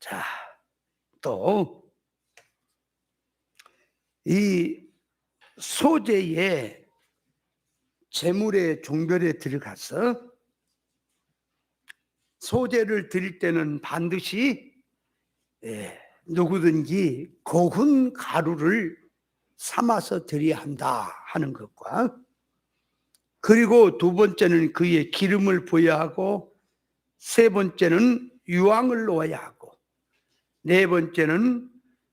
자, 또 이 소재의 제물의 종별에 들어가서 소재를 드릴 때는 반드시 누구든지 고운 가루를 삶아서 드려야 한다 하는 것과, 그리고 두 번째는 그의 기름을 부어야 하고, 세 번째는 유황을 넣어야 하고, 네 번째는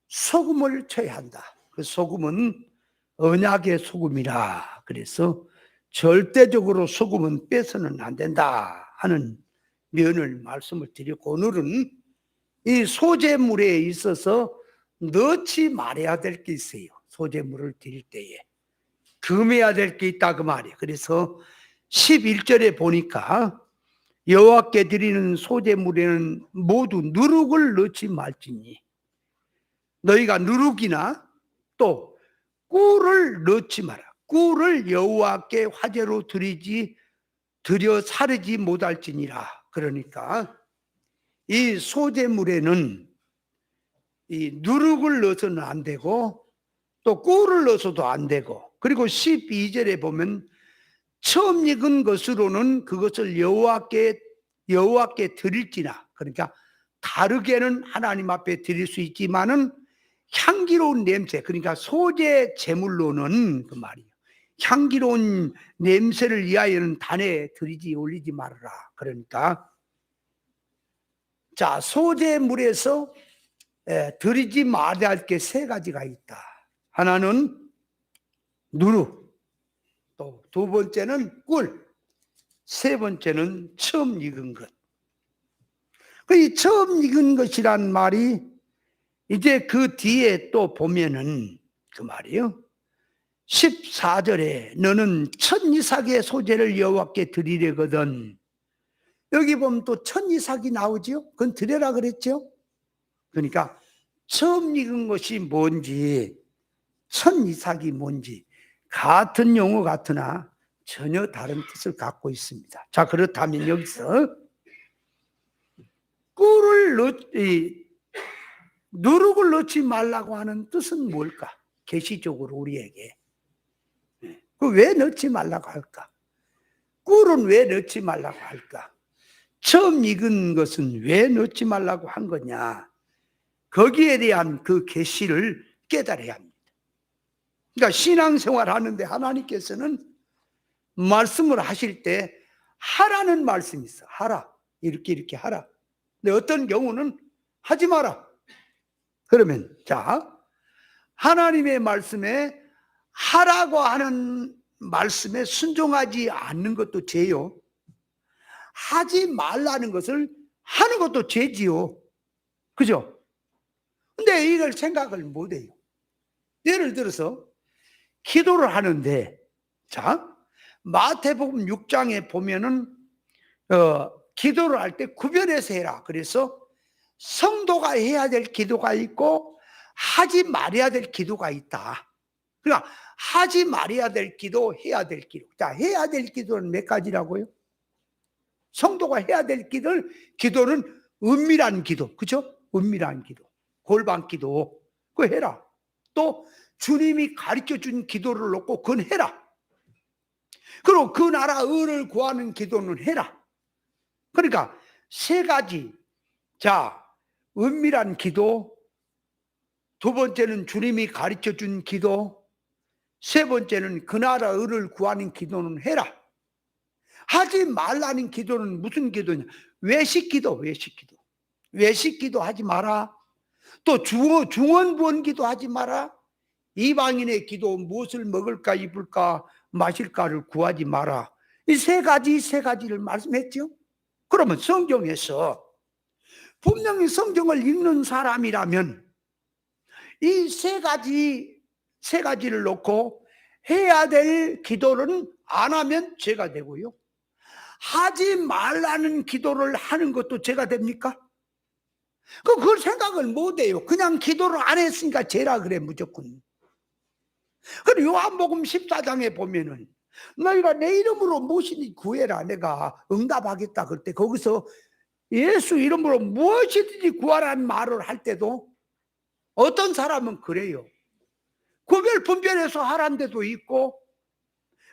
소금을 쳐야 한다. 그 소금은 언약의 소금이라 그래서 절대적으로 소금은 빼서는 안 된다 하는 면을 말씀을 드리고, 오늘은 이 소재물에 있어서 넣지 말아야 될 게 있어요. 소재물을 드릴 때에 금해야 될 게 있다 그 말이에요. 그래서 11절에 보니까 여호와께 드리는 소재물에는 모두 누룩을 넣지 말지니, 너희가 누룩이나 또 꿀을 넣지 마라. 꿀을 여호와께 화제로 드려 사르지 못할지니라. 그러니까 이 소재물에는 이 누룩을 넣어서는 안 되고, 또 꿀을 넣어서도 안 되고, 그리고 12절에 보면 처음 익은 것으로는 그것을 여호와께 드릴지나, 그러니까 다르게는 하나님 앞에 드릴 수 있지만은 향기로운 냄새, 그러니까 소재 제물로는 그 말이에요. 향기로운 냄새를 위하여는 단에 올리지 말아라. 그러니까 자, 소재물에서 드리지 말아야 할 게 세 가지가 있다. 하나는 누룩, 또 두 번째는 꿀, 세 번째는 처음 익은 것. 이 처음 익은 것이란 말이 이제 그 뒤에 또 보면은 그 말이요, 14절에 너는 첫 이삭의 소재를 여호와께 드리려거든. 여기 보면 또 첫 이삭이 나오죠. 그건 드려라 그랬죠. 그러니까 처음 익은 것이 뭔지, 첫 이삭이 뭔지 같은 용어 같으나 전혀 다른 뜻을 갖고 있습니다. 자, 그렇다면 여기서 누룩을 넣지 말라고 하는 뜻은 뭘까? 계시적으로 우리에게 왜 넣지 말라고 할까? 꿀은 왜 넣지 말라고 할까? 처음 익은 것은 왜 넣지 말라고 한 거냐? 거기에 대한 그 계시를 깨달아야 합니다. 그러니까 신앙생활 하는데 하나님께서는 말씀을 하실 때 하라는 말씀이 있어. 하라. 이렇게 하라. 근데 어떤 경우는 하지 마라. 그러면 자, 하나님의 말씀에 하라고 하는 말씀에 순종하지 않는 것도 죄요. 하지 말라는 것을 하는 것도 죄지요. 그죠? 근데 이걸 생각을 못 해요. 예를 들어서 기도를 하는데, 자, 마태복음 6장에 보면은 기도를 할 때 구별해서 해라. 그래서 성도가 해야 될 기도가 있고 하지 말아야 될 기도가 있다. 그러니까 하지 말아야 될 기도, 해야 될 기도. 자, 해야 될 기도는 몇 가지라고요? 성도가 해야 될 기도는 은밀한 기도, 그죠? 은밀한 기도, 골방 기도, 그거 해라. 또 주님이 가르쳐 준 기도를 놓고 그건 해라. 그리고 그 나라 의를 구하는 기도는 해라. 그러니까 세 가지. 자, 은밀한 기도, 두 번째는 주님이 가르쳐 준 기도, 세 번째는 그 나라 의를 구하는 기도는 해라. 하지 말라는 기도는 무슨 기도냐? 외식기도, 외식기도. 외식기도 하지 마라. 또 중언부언 기도 하지 마라. 이방인의 기도, 무엇을 먹을까 입을까 마실까를 구하지 마라. 이 세 가지를 말씀했죠. 그러면 성경에서 분명히 성경을 읽는 사람이라면 이 세 가지를 놓고 해야 될 기도는 안 하면 죄가 되고요, 하지 말라는 기도를 하는 것도 죄가 됩니까? 그걸 생각을 못 해요. 그냥 기도를 안 했으니까 죄라 그래 무조건. 그리고 요한복음 14장에 보면은 너희가 내 이름으로 무엇이든지 구해라, 내가 응답하겠다. 그럴 때 거기서 예수 이름으로 무엇이든지 구하라는 말을 할 때도 어떤 사람은 그래요. 구별 분별해서 하라는 데도 있고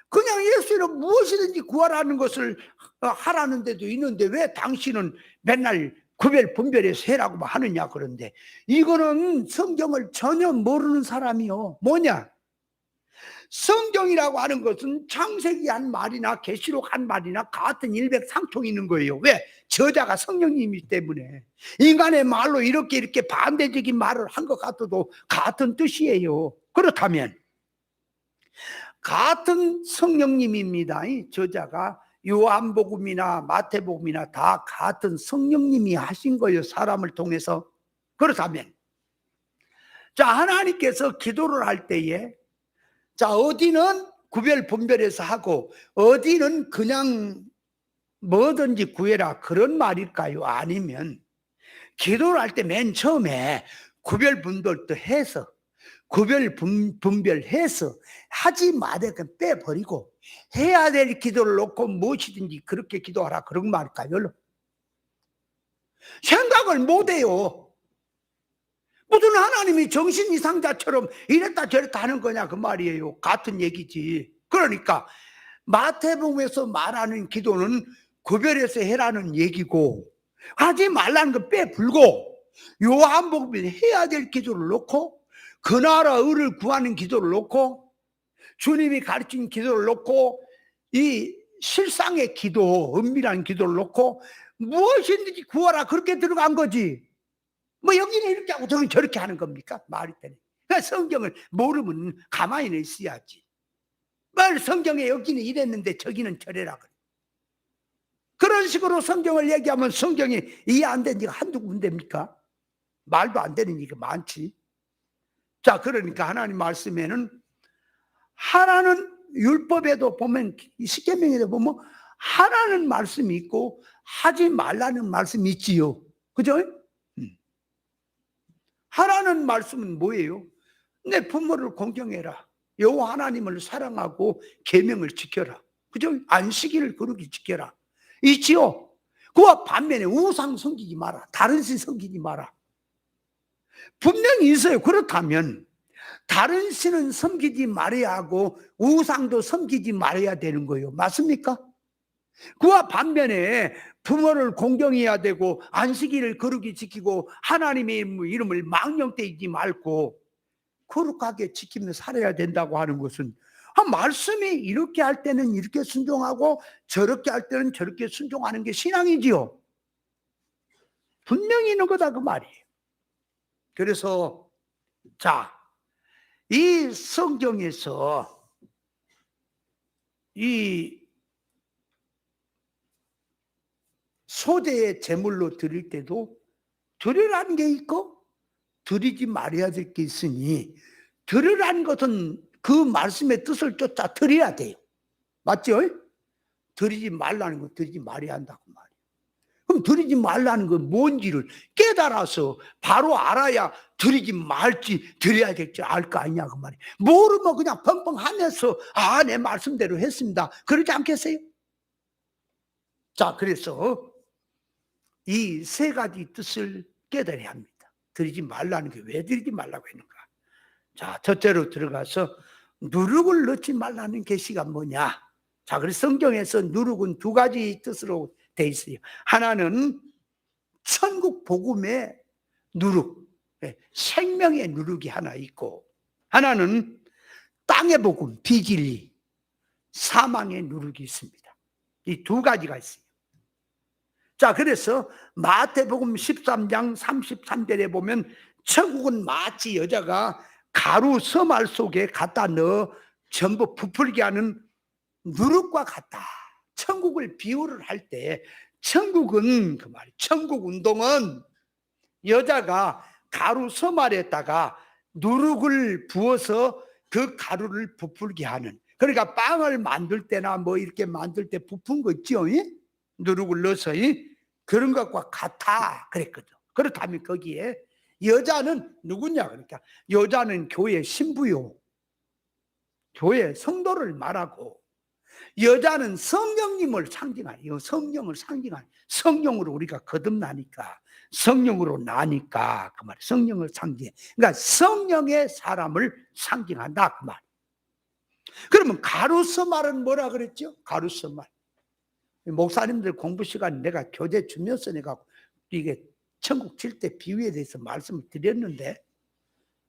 그냥 예수 이름 무엇이든지 구하라는 것을 하라는 데도 있는데 왜 당신은 맨날 구별 분별해서 해라고 하느냐. 그런데 이거는 성경을 전혀 모르는 사람이요. 뭐냐? 성경이라고 하는 것은 창세기 한 말이나 계시록 한 말이나 같은 일맥상통이 있는 거예요. 왜? 저자가 성령님이기 때문에. 인간의 말로 이렇게 반대적인 말을 한 것 같아도 같은 뜻이에요. 그렇다면 같은 성령님입니다. 이 저자가 요한복음이나 마태복음이나 다 같은 성령님이 하신 거예요. 사람을 통해서. 그렇다면 자, 하나님께서 기도를 할 때에 자, 어디는 구별 분별해서 하고 어디는 그냥 뭐든지 구해라 그런 말일까요? 아니면 기도를 할 때 맨 처음에 구별 분별도 해서 구별 분별해서 하지 마되 그냥 빼버리고 해야 될 기도를 놓고 무엇이든지 그렇게 기도하라 그런 말일까요? 생각을 못해요. 무슨 하나님이 정신 이상자처럼 이랬다 저랬다 하는 거냐 그 말이에요. 같은 얘기지. 그러니까 마태복음에서 말하는 기도는 구별해서 해라는 얘기고 하지 말라는 거 빼불고 요한복음에 해야 될 기도를 놓고 그 나라 의를 구하는 기도를 놓고 주님이 가르친 기도를 놓고 이 실상의 기도, 은밀한 기도를 놓고 무엇이든지 구하라 그렇게 들어간 거지. 뭐 여기는 이렇게 하고 저기는 저렇게 하는 겁니까? 말이 되네. 그러니까 성경을 모르면 가만히 있어야지. 말 성경에 여기는 이랬는데 저기는 저래라 그래. 그런 식으로 성경을 얘기하면 성경이 이해 안 되는 얘기가 한두 군데입니까? 말도 안 되는 얘기가 많지. 자, 그러니까 하나님 말씀에는 하라는 율법에도 보면 십계명에도 보면 하라는 말씀이 있고 하지 말라는 말씀이 있지요. 그죠? 하라는 말씀은 뭐예요? 내 부모를 공경해라. 여호와 하나님을 사랑하고 계명을 지켜라. 그죠? 안식일을 거룩히 지켜라. 있지요. 그와 반면에 우상 섬기지 마라. 다른 신 섬기지 마라. 분명히 있어요. 그렇다면 다른 신은 섬기지 말아야 하고 우상도 섬기지 말아야 되는 거예요. 맞습니까? 그와 반면에 부모를 공경해야 되고 안식일을 거룩히 지키고 하나님의 이름을 망령되지 말고 거룩하게 지키며 살아야 된다고 하는 것은 말씀이 이렇게 할 때는 이렇게 순종하고 저렇게 할 때는 저렇게 순종하는 게 신앙이지요. 분명히 있는 거다 그 말이에요. 그래서 자, 이 성경에서 이 소재의 제물로 드릴 때도 드리라는 게 있고 드리지 말아야 될 게 있으니 드리라는 것은 그 말씀의 뜻을 쫓아 드려야 돼요. 맞죠? 드리지 말라는 건 드리지 말아야 한다고 말이에요. 그럼 드리지 말라는 건 뭔지를 깨달아서 바로 알아야 드리지 말지 드려야 될지 알 거 아니냐 그 말이에요. 모르면 그냥 펑펑 하면서 내 말씀대로 했습니다. 그러지 않겠어요? 자, 그래서 이 세 가지 뜻을 깨달아야 합니다. 드리지 말라는 게 왜 드리지 말라고 했는가? 자, 첫째로 들어가서 누룩을 넣지 말라는 계시가 뭐냐? 자, 그래서 성경에서 누룩은 두 가지 뜻으로 돼 있어요. 하나는 천국 복음의 누룩, 생명의 누룩이 하나 있고, 하나는 땅의 복음, 비진리, 사망의 누룩이 있습니다. 이 두 가지가 있어요. 자, 그래서 마태복음 13장 33절에 보면 천국은 마치 여자가 가루 서말 속에 갖다 넣어 전부 부풀게 하는 누룩과 같다. 천국을 비유를 할 때 천국은 그 말이 천국 운동은 여자가 가루 서말에다가 누룩을 부어서 그 가루를 부풀게 하는, 그러니까 빵을 만들 때나 뭐 이렇게 만들 때 부푼 거 있죠? 누룩을 넣어서 그런 것과 같아 그랬거든. 그렇다면 거기에 여자는 누구냐? 그러니까 여자는 교회 신부요, 교회 성도를 말하고 여자는 성령님을 상징하니, 성령을 상징하니, 성령으로 우리가 거듭나니까, 성령으로 나니까 그 말, 성령을 상징해. 그러니까 성령의 사람을 상징한다 그 말. 그러면 가루서 말은 뭐라 그랬죠? 가루서 말. 목사님들 공부 시간 내가 교재 주면서 내가 이게 천국 칠 때 비유에 대해서 말씀을 드렸는데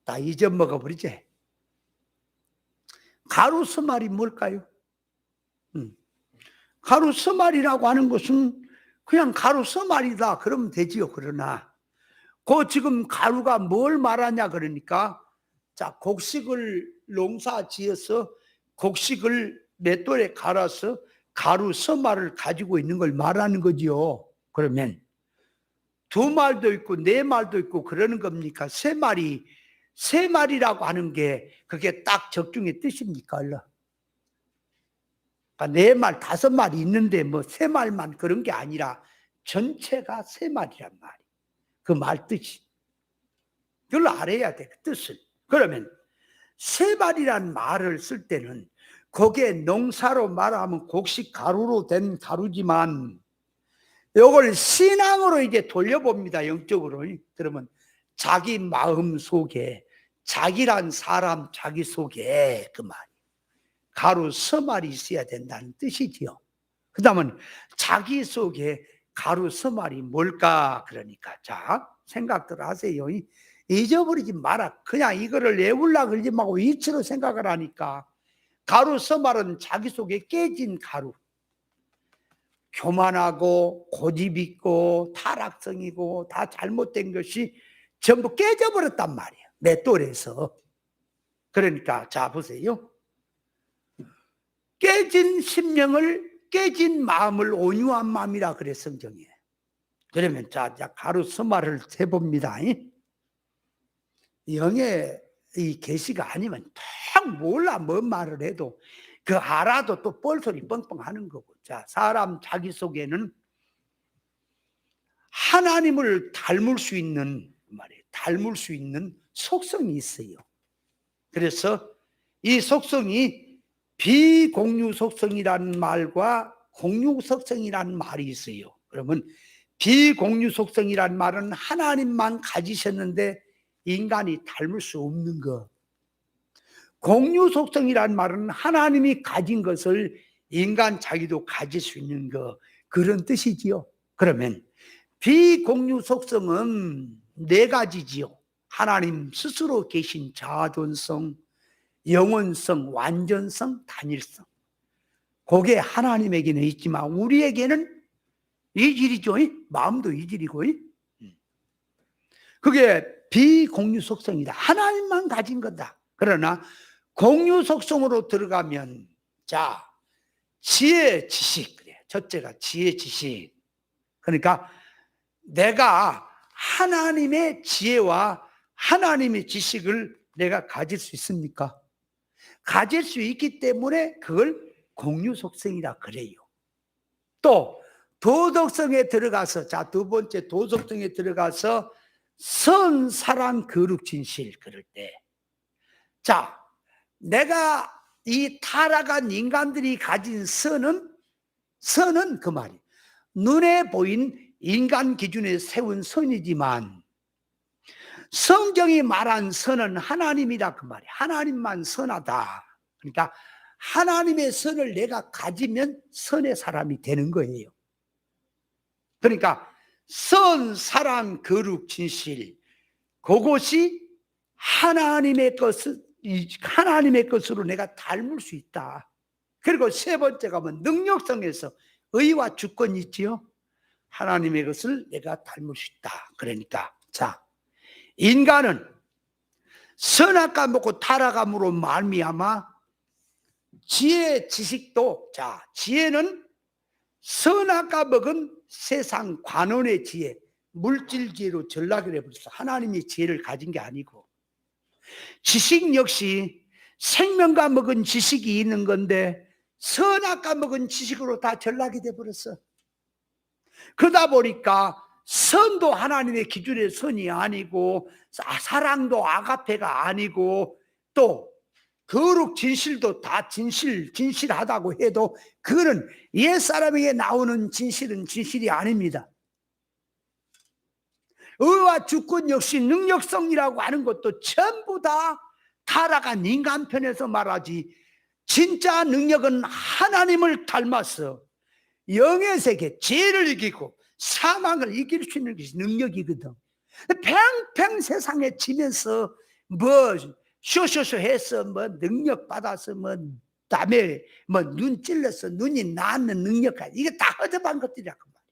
다 잊어먹어 버리지. 가루서 말이 뭘까요? 가루서 말이라고 하는 것은 그냥 가루서 말이다 그러면 되지요. 그러나 그 지금 가루가 뭘 말하냐 그러니까, 자, 곡식을 농사 지어서 곡식을 맷돌에 갈아서 가루 서말을 가지고 있는 걸 말하는 거지요. 그러면 두 말도 있고 네 말도 있고 그러는 겁니까? 세 말이라고 하는 게 그게 딱 적중의 뜻입니까? 그러니까 네 말, 다섯 말이 있는데 뭐 세 말만 그런 게 아니라 전체가 세 말이란 말이. 그 말 뜻이. 그걸 알아야 돼, 그 뜻을. 그러면 세 말이란 말을 쓸 때는 거기에 농사로 말하면 곡식 가루로 된 가루지만 이걸 신앙으로 이제 돌려봅니다. 영적으로. 그러면 자기 마음 속에, 자기란 사람 자기 속에 그 말이 가루 서말이 있어야 된다는 뜻이지요. 그 다음은 자기 속에 가루 서말이 뭘까? 그러니까 자, 생각들 하세요. 잊어버리지 마라. 그냥 이거를 외우려고 그러지 말고 이치로 생각을 하니까 가루 서말은 자기 속에 깨진 가루, 교만하고 고집 있고 타락성이고 다 잘못된 것이 전부 깨져버렸단 말이에요. 맷돌에서. 그러니까 자 보세요. 깨진 심령을, 깨진 마음을 온유한 마음이라 그래 성경에. 그러면 자 가루 서말을 해봅니다. 영의 이 계시가 아니면 딱 몰라. 뭔 말을 해도 그 알아도 또 뻘소리 뻥뻥 하는 거고. 자, 사람 자기 속에는 하나님을 닮을 수 있는 말이에요. 닮을 수 있는 속성이 있어요. 그래서 이 속성이 비공유 속성이라는 말과 공유 속성이라는 말이 있어요. 그러면 비공유 속성이라는 말은 하나님만 가지셨는데 인간이 닮을 수 없는 것. 공유 속성이라는 말은 하나님이 가진 것을 인간 자기도 가질 수 있는 것, 그런 뜻이지요. 그러면 비공유 속성은 네 가지지요. 하나님 스스로 계신 자존성, 영원성, 완전성, 단일성. 그게 하나님에게는 있지만 우리에게는 이질이죠. 마음도 이질이고. 그게 비공유 속성이다. 하나님만 가진 거다. 그러나 공유 속성으로 들어가면 자, 지혜, 지식. 그래. 첫째가 지혜, 지식. 그러니까 내가 하나님의 지혜와 하나님의 지식을 내가 가질 수 있습니까? 가질 수 있기 때문에 그걸 공유 속성이라 그래요. 또 도덕성에 들어가서, 자, 두 번째 도덕성에 들어가서 선, 사랑, 거룩, 진실. 그럴 때 자, 내가 이 타락한 인간들이 가진 선은 그 말이 눈에 보인 인간 기준에 세운 선이지만 성경이 말한 선은 하나님이다 그 말이야. 하나님만 선하다. 그러니까 하나님의 선을 내가 가지면 선의 사람이 되는 거예요. 그러니까 선, 사랑, 거룩, 진실, 그것이 하나님의 것으로 내가 닮을 수 있다. 그리고 세 번째가 뭐 능력성에서 의와 주권이 있지요. 하나님의 것을 내가 닮을 수 있다. 그러니까 자, 인간은 선악과 먹고 타락함으로 말미암아 지혜, 지식도, 자, 지혜는 선악과 먹은 세상 관원의 지혜, 물질 지혜로 전락을 해버렸어. 하나님의 지혜를 가진 게 아니고. 지식 역시 생명과 먹은 지식이 있는 건데 선악과 먹은 지식으로 다 전락이 돼버렸어. 그러다 보니까 선도 하나님의 기준의 선이 아니고 사랑도 아가페가 아니고 또 거룩 진실도 다 진실하다고 해도 그거는 옛사람에게 나오는 진실은 진실이 아닙니다. 의와 주권 역시 능력성이라고 하는 것도 전부 다 타락한 인간 편에서 말하지, 진짜 능력은 하나님을 닮아서 영의 세계, 죄를 이기고 사망을 이길 수 있는 것이 능력이거든. 팽팽 세상에 지면서 뭐 쇼쇼쇼 해서 뭐 능력 받아서 뭐 다음에 뭐 눈 찔러서 눈이 나는 능력까지, 이게 다 허접한 것들이라고 말이야.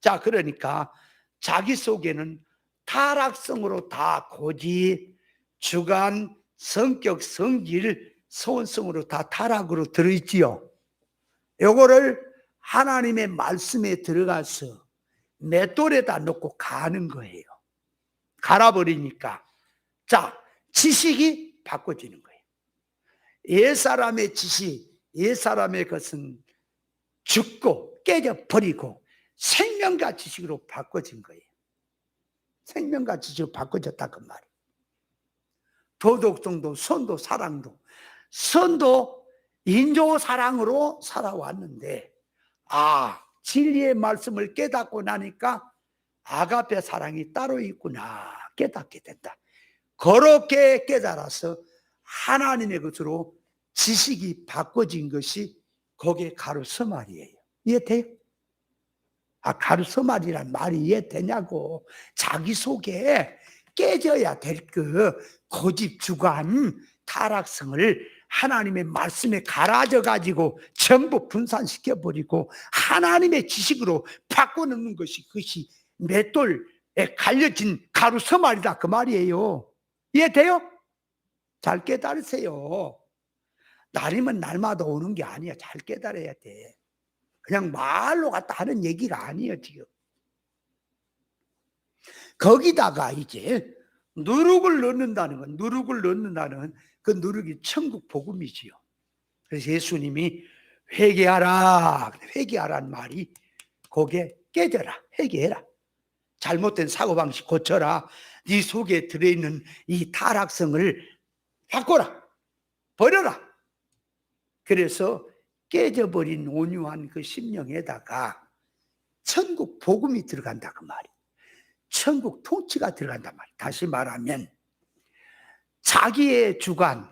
자, 그러니까 자기 속에는 타락성으로 다 고집, 주관, 성격, 성질, 소원성으로 다 타락으로 들어있지요. 요거를 하나님의 말씀에 들어가서 맷돌에다 놓고 가는 거예요. 갈아버리니까. 자, 지식이 바꿔지는 거예요. 옛사람의 지식, 옛사람의 것은 죽고 깨져버리고 생명과 지식으로 바꿔진 거예요. 생명과 지식으로 바꿔졌다 그 말이에요. 도덕성도 선도 사랑도, 선도 인조 사랑으로 살아왔는데, 진리의 말씀을 깨닫고 나니까 아가페 사랑이 따로 있구나 깨닫게 된다. 그렇게 깨달아서 하나님의 것으로 지식이 바꿔진 것이 거기에 가루서말이에요. 이해돼요? 가루서말이란 말이 이해되냐고. 자기 속에 깨져야 될 그 고집, 주관, 타락성을 하나님의 말씀에 갈아져 가지고 전부 분산시켜 버리고 하나님의 지식으로 바꿔놓는 것이, 그것이 맷돌에 갈려진 가루서말이다 그 말이에요. 이해돼요? 잘 깨달으세요. 날이면 날마다 오는 게 아니야. 잘 깨달아야 돼. 그냥 말로 갖다 하는 얘기가 아니에요 지금. 거기다가 이제 누룩을 넣는다는 건, 누룩을 넣는다는 그 누룩이 천국 복음이지요. 그래서 예수님이 회개하라, 회개하라는 말이 거기에 깨져라, 회개해라, 잘못된 사고방식 고쳐라, 네 속에 들어있는 이 타락성을 바꿔라, 버려라. 그래서 깨져버린 온유한 그 심령에다가 천국 복음이 들어간다 그 말이에요. 천국 통치가 들어간단 말이에요. 다시 말하면 자기의 주관,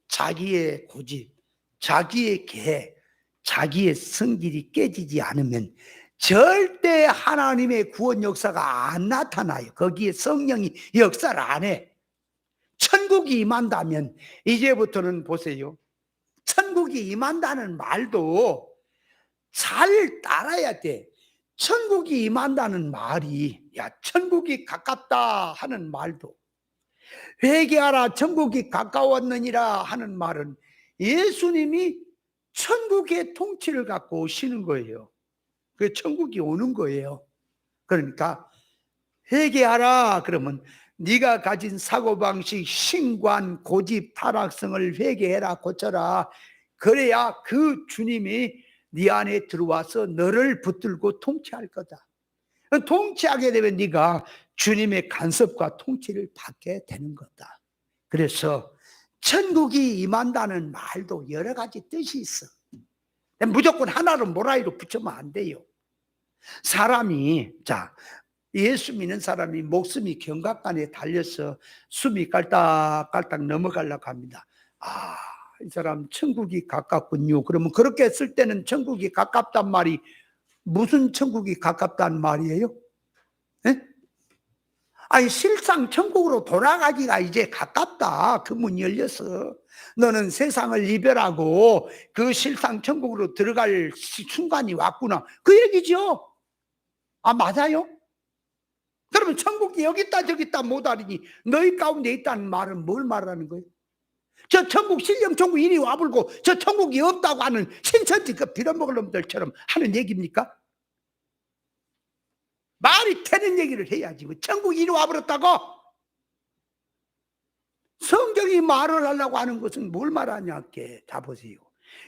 자기의 고집, 자기의 계획, 자기의 성질이 깨지지 않으면 절대 하나님의 구원 역사가 안 나타나요. 거기에 성령이 역사를 안 해. 천국이 임한다면, 이제부터는 보세요, 천국이 임한다는 말도 잘 따라야 돼. 천국이 임한다는 말이, 야, 천국이 가깝다 하는 말도, 회개하라 천국이 가까웠느니라 하는 말은 예수님이 천국의 통치를 갖고 오시는 거예요. 그 천국이 오는 거예요. 그러니까 회개하라 그러면 네가 가진 사고방식, 신관, 고집, 타락성을 회개해라, 고쳐라. 그래야 그 주님이 네 안에 들어와서 너를 붙들고 통치할 거다. 통치하게 되면 네가 주님의 간섭과 통치를 받게 되는 거다. 그래서 천국이 임한다는 말도 여러 가지 뜻이 있어. 무조건 하나로 모라이로 붙이면 안 돼요. 사람이, 자, 예수 믿는 사람이 목숨이 경각간에 달려서 숨이 깔딱깔딱 넘어가려고 합니다. 이 사람 천국이 가깝군요. 그러면 그렇게 했을 때는 천국이 가깝단 말이 무슨 천국이 가깝단 말이에요? 네? 아니, 실상 천국으로 돌아가기가 이제 가깝다. 그 문이 열려서 너는 세상을 이별하고 그 실상 천국으로 들어갈 순간이 왔구나, 그 얘기죠. 맞아요? 그러면 천국이 여기 있다 저기 있다 못하리니 너희 가운데 있다는 말은 뭘 말하는 거예요? 저 천국, 신령 천국 이리 와불고 저 천국이 없다고 하는 신천지 그 빌어먹을 놈들처럼 하는 얘기입니까? 말이 되는 얘기를 해야지. 천국이 이리 와버렸다고? 성경이 말을 하려고 하는 것은 뭘 말하냐? 자 보세요.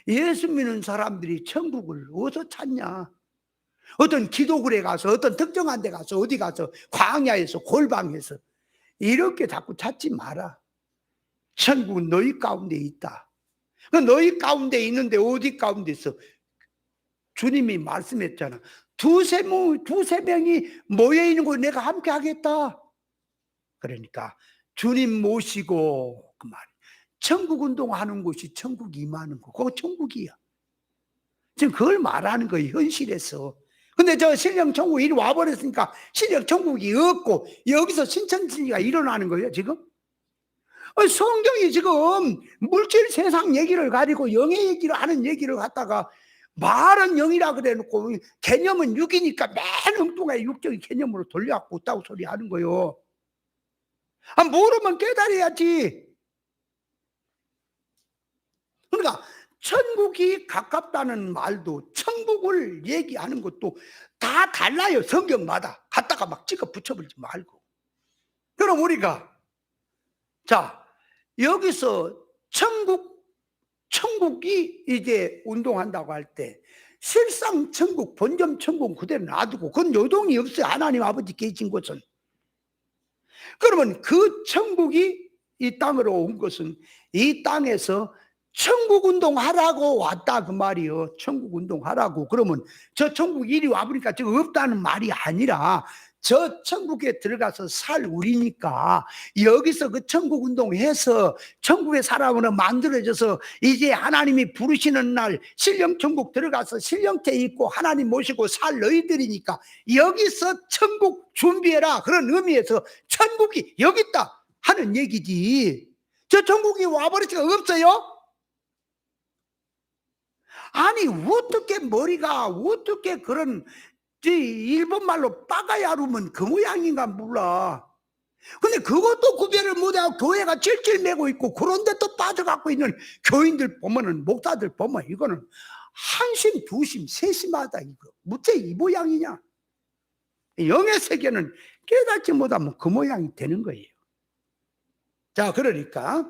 예수 믿는 사람들이 천국을 어디서 찾냐? 어떤 기도굴에 가서, 어떤 특정한 데 가서, 어디 가서, 광야에서, 골방에서 이렇게 자꾸 찾지 마라. 천국은 너희 가운데 있다. 너희 가운데 있는데 어디 가운데 있어? 주님이 말씀했잖아. 두세 명이 모여 있는 거 내가 함께 하겠다. 그러니까 주님 모시고 그 말. 천국 운동하는 곳이 천국 임하는 거. 그거 천국이야. 지금 그걸 말하는 거예요. 현실에서. 근데 저 신령 천국이 이리 와버렸으니까 신령 천국이 없고 여기서 신천지가 일어나는 거예요 지금. 성경이 지금 물질 세상 얘기를 가지고 영의 얘기를 하는 얘기를 갖다가 말은 영이라 그래놓고 개념은 육이니까 맨 엉뚱하게 육적인 개념으로 돌려갖고 있다고 소리 하는 거예요. 모르면 깨달아야지. 그러니까 천국이 가깝다는 말도 천국을 얘기하는 것도 다 달라요. 성경마다 갖다가 막 찍어 붙여버리지 말고. 그럼 우리가 자 여기서 천국이 이제 운동한다고 할 때 실상 천국 본점 천국 그대로 놔두고 그건 요동이 없어요. 하나님 아버지 계신 곳은. 그러면 그 천국이 이 땅으로 온 것은 이 땅에서 천국 운동하라고 왔다 그 말이요. 천국 운동하라고. 그러면 저 천국 이리 와보니까 지금 없다는 말이 아니라 저 천국에 들어가서 살 우리니까 여기서 그 천국 운동해서 천국의 사람으로 만들어져서 이제 하나님이 부르시는 날 신령 천국 들어가서 신령태 있고 하나님 모시고 살 너희들이니까 여기서 천국 준비해라. 그런 의미에서 천국이 여기 있다 하는 얘기지. 저 천국이 와버리지가 없어요. 아니 어떻게 머리가 어떻게 그런 일본말로 빠가야루면 그 모양인가 몰라. 근데 그것도 구별을 못하고 교회가 질질 매고 있고 그런데 또 빠져갖고 있는 교인들 보면은 목사들 보면 이거는 한심 두심 세심하다. 이거 무죄 이 모양이냐. 영의 세계는 깨닫지 못하면 그 모양이 되는 거예요. 자 그러니까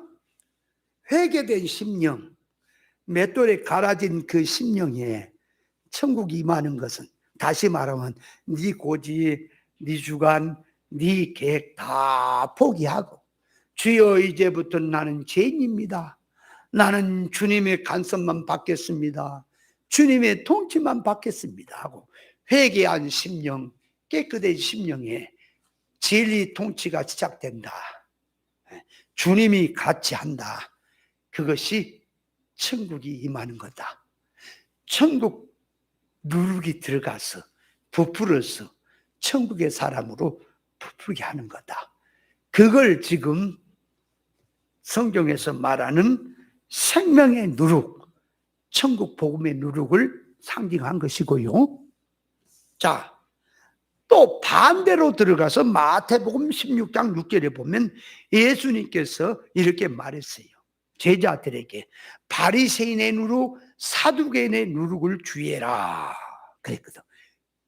회개된 심령 맷돌에 갈아진 그 심령에 천국이 임하는 것은 다시 말하면 네 고지, 네 주관, 네 계획 다 포기하고 주여 이제부터 나는 죄인입니다. 나는 주님의 간섭만 받겠습니다. 주님의 통치만 받겠습니다 하고 회개한 심령, 깨끗한 심령에 진리 통치가 시작된다. 주님이 같이 한다. 그것이 천국이 임하는 거다. 천국 누룩이 들어가서 부풀어서 천국의 사람으로 부풀게 하는 거다. 그걸 지금 성경에서 말하는 생명의 누룩, 천국 복음의 누룩을 상징한 것이고요. 자, 또 반대로 들어가서 마태복음 16장 6절에 보면 예수님께서 이렇게 말했어요. 제자들에게 바리새인의 누룩, 사두개인의 누룩을 주의해라 그랬거든.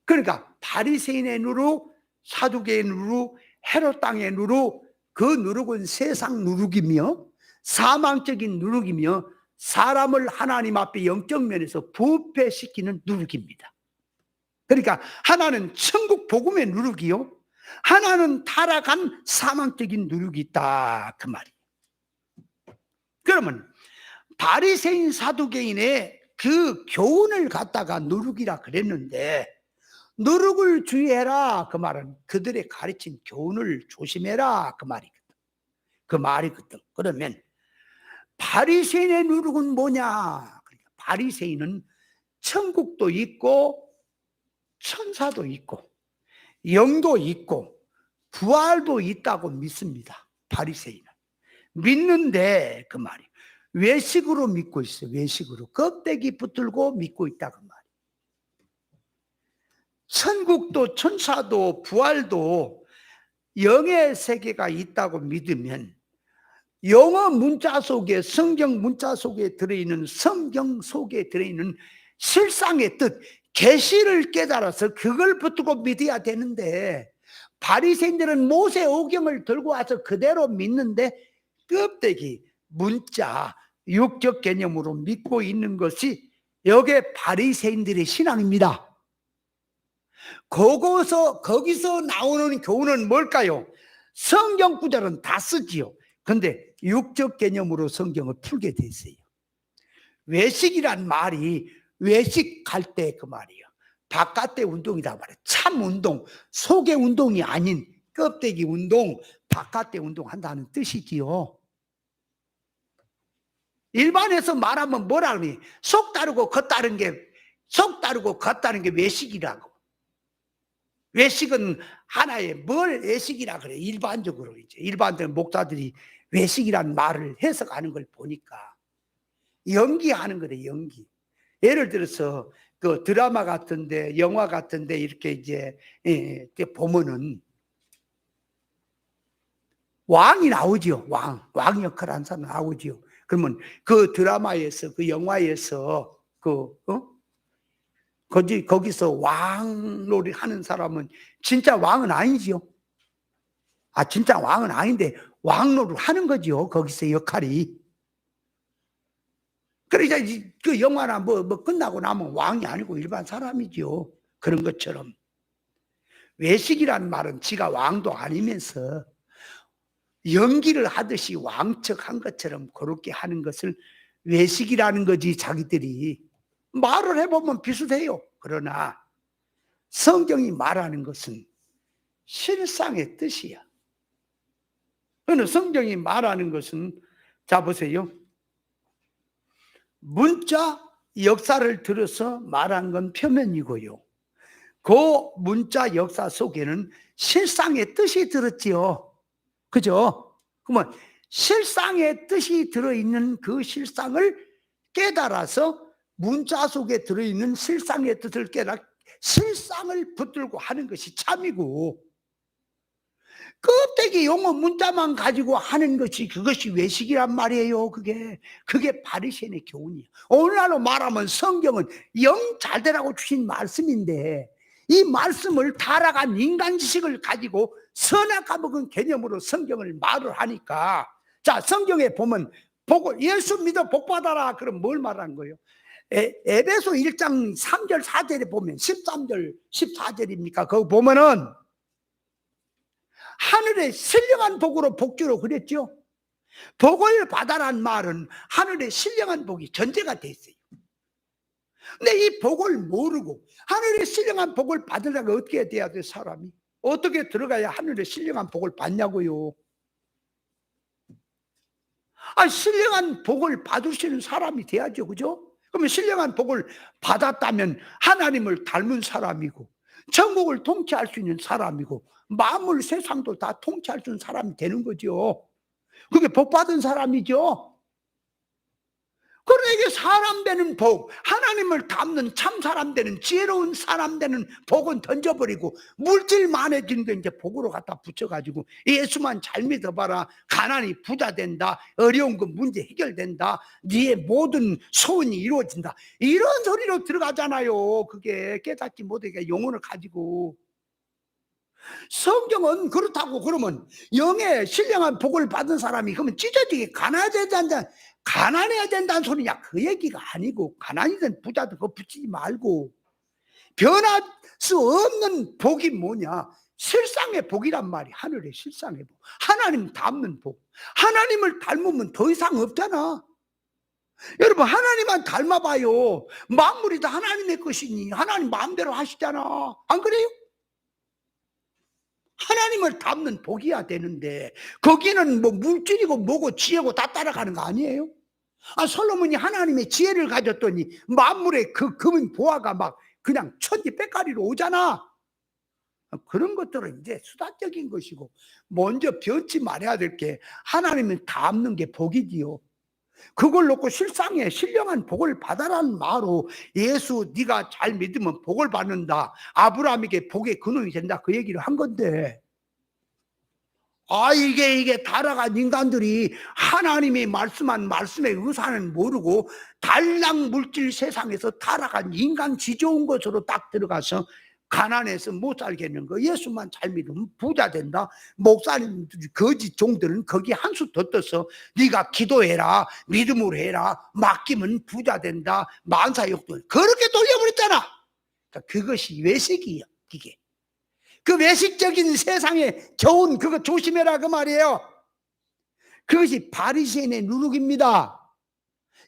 그러니까 바리새인의 누룩, 사두개의 누룩, 헤롯 땅의 누룩, 그 누룩은 세상 누룩이며 사망적인 누룩이며 사람을 하나님 앞에 영적 면에서 부패시키는 누룩입니다. 그러니까 하나는 천국 복음의 누룩이요, 하나는 타락한 사망적인 누룩이 있다 그 말이에요. 그러면 바리새인 사두개인의 그 교훈을 갖다가 누룩이라 그랬는데 누룩을 주의해라 그 말은 그들의 가르친 교훈을 조심해라 그 말이거든. 그 말이거든. 그러면 바리새인의 누룩은 뭐냐? 그러니까 바리새인은 천국도 있고 천사도 있고 영도 있고 부활도 있다고 믿습니다. 바리새인은 믿는데 그 말이 외식으로 믿고 있어요. 외식으로 껍데기 붙들고 믿고 있다 그 말이. 천국도 천사도 부활도 영의 세계가 있다고 믿으면 영어 문자 속에 성경 문자 속에 들어있는 성경 속에 들어있는 실상의 뜻 계시를 깨달아서 그걸 붙들고 믿어야 되는데 바리새인들은 모세 오경을 들고 와서 그대로 믿는데 껍데기 문자 육적 개념으로 믿고 있는 것이 여기에 바리새인들의 신앙입니다. 거기서 나오는 교훈은 뭘까요? 성경 구절은 다 쓰지요. 근데 육적 개념으로 성경을 풀게 돼 있어요. 외식이란 말이 외식할 때 그 말이에요. 바깥의 운동이다 말이에요. 참 운동, 속의 운동이 아닌 껍데기 운동, 바깥의 운동한다는 뜻이지요. 일반에서 말하면 뭐라 그러니? 속 다르고 겉 다른 게, 속 다르고 겉 다른 게 외식이라고. 외식은 하나의 뭘 외식이라 그래. 일반적으로 이제 일반들 목사들이 외식이란 말을 해석하는 걸 보니까 연기하는 거래, 연기. 예를 들어서 그 드라마 같은데, 영화 같은데 이렇게 이제 보면은 왕이 나오죠. 왕 역할 한 사람 나오죠. 그러면 그 드라마에서, 그 영화에서 거기서 왕놀이 하는 사람은 진짜 왕은 아니지요. 진짜 왕은 아닌데 왕놀이를 하는 거죠. 거기서 역할이. 그러니까 그 영화나 뭐 끝나고 나면 왕이 아니고 일반 사람이죠. 그런 것처럼 외식이란 말은 지가 왕도 아니면서 연기를 하듯이 왕척한 것처럼 그렇게 하는 것을 외식이라는 거지. 자기들이 말을 해보면 비슷해요. 그러나 성경이 말하는 것은 실상의 뜻이야. 그러나 성경이 말하는 것은, 자 보세요, 문자 역사를 들어서 말한 건 표면이고요, 그 문자 역사 속에는 실상의 뜻이 들었지요. 그죠? 그러면 실상의 뜻이 들어있는 그 실상을 깨달아서 문자 속에 들어있는 실상의 뜻을 깨달아 실상을 붙들고 하는 것이 참이고, 껍데기 용어 문자만 가지고 하는 것이, 그것이 외식이란 말이에요. 그게 바리새인의 교훈이에요. 오늘날로 말하면 성경은 영 잘 되라고 주신 말씀인데, 이 말씀을 타락한 인간 지식을 가지고 선악과먹은 개념으로 성경을 말을 하니까, 자 성경에 보면 예수 믿어 복 받아라 그럼 뭘 말하는 거예요? 에베소 1장 3절 4절에 보면, 13절 14절입니까? 거기 보면은 하늘의 신령한 복으로 복주로 그랬죠. 복을 받아란 말은 하늘의 신령한 복이 전제가 돼 있어요. 근데 이 복을 모르고 하늘의 신령한 복을 받으려면 어떻게 돼야 돼? 사람이 어떻게 들어가야 하늘의 신령한 복을 받냐고요? 신령한 복을 받으시는 사람이 돼야죠. 그죠? 그러면 신령한 복을 받았다면 하나님을 닮은 사람이고 천국을 통치할 수 있는 사람이고 만물 세상도 다 통치할 수 있는 사람이 되는 거죠. 그게 복 받은 사람이죠. 그러나 이게 사람 되는 복, 하나님을 닮는 참 사람 되는 지혜로운 사람 되는 복은 던져버리고 물질만해진 게 이제 복으로 갖다 붙여가지고 예수만 잘 믿어봐라, 가난이 부자 된다, 어려운 거 문제 해결된다, 네의 모든 소원이 이루어진다, 이런 소리로 들어가잖아요. 그게 깨닫지 못하게 영혼을 가지고. 성경은 그렇다고 그러면 영의 신령한 복을 받은 사람이 그러면 찢어지게 가난해야 된다는 소리냐? 그 얘기가 아니고, 가난이든 부자든 그거 붙이지 말고, 변할 수 없는 복이 뭐냐? 실상의 복이란 말이 하늘의 실상의 복, 하나님 닮는 복. 하나님을 닮으면 더 이상 없잖아. 여러분 하나님만 닮아봐요. 만물이 다 하나님의 것이니 하나님 마음대로 하시잖아. 안 그래요? 하나님을 닮는 복이야 되는데 거기는 뭐 물질이고 뭐고 지혜고 다 따라가는 거 아니에요? 솔로몬이 하나님의 지혜를 가졌더니 만물의 그 금은 보화가 막 그냥 천지 빽가리로 오잖아. 그런 것들은 이제 수단적인 것이고, 먼저 변치 말아야 될 게 하나님을 닮는 게 복이지요. 그걸 놓고 실상에 신령한 복을 받아라는 말로 예수 네가 잘 믿으면 복을 받는다, 아브라함에게 복의 근원이 된다, 그 얘기를 한 건데, 이게 타락한 인간들이 하나님이 말씀한 말씀의 의사는 모르고 달랑 물질 세상에서 타락한 인간 지좋은 것으로 딱 들어가서 가난해서 못 살겠는 거, 예수만 잘 믿으면 부자 된다, 목사님 거짓 종들은 거기 한 수 더 떠서 네가 기도해라, 믿음으로 해라, 맡기면 부자 된다, 만사욕도 그렇게 돌려버렸잖아. 그러니까 그것이 외식이야. 이게 그 외식적인 세상에 겨운 그거 조심해라 그 말이에요. 그것이 바리새인의 누룩입니다.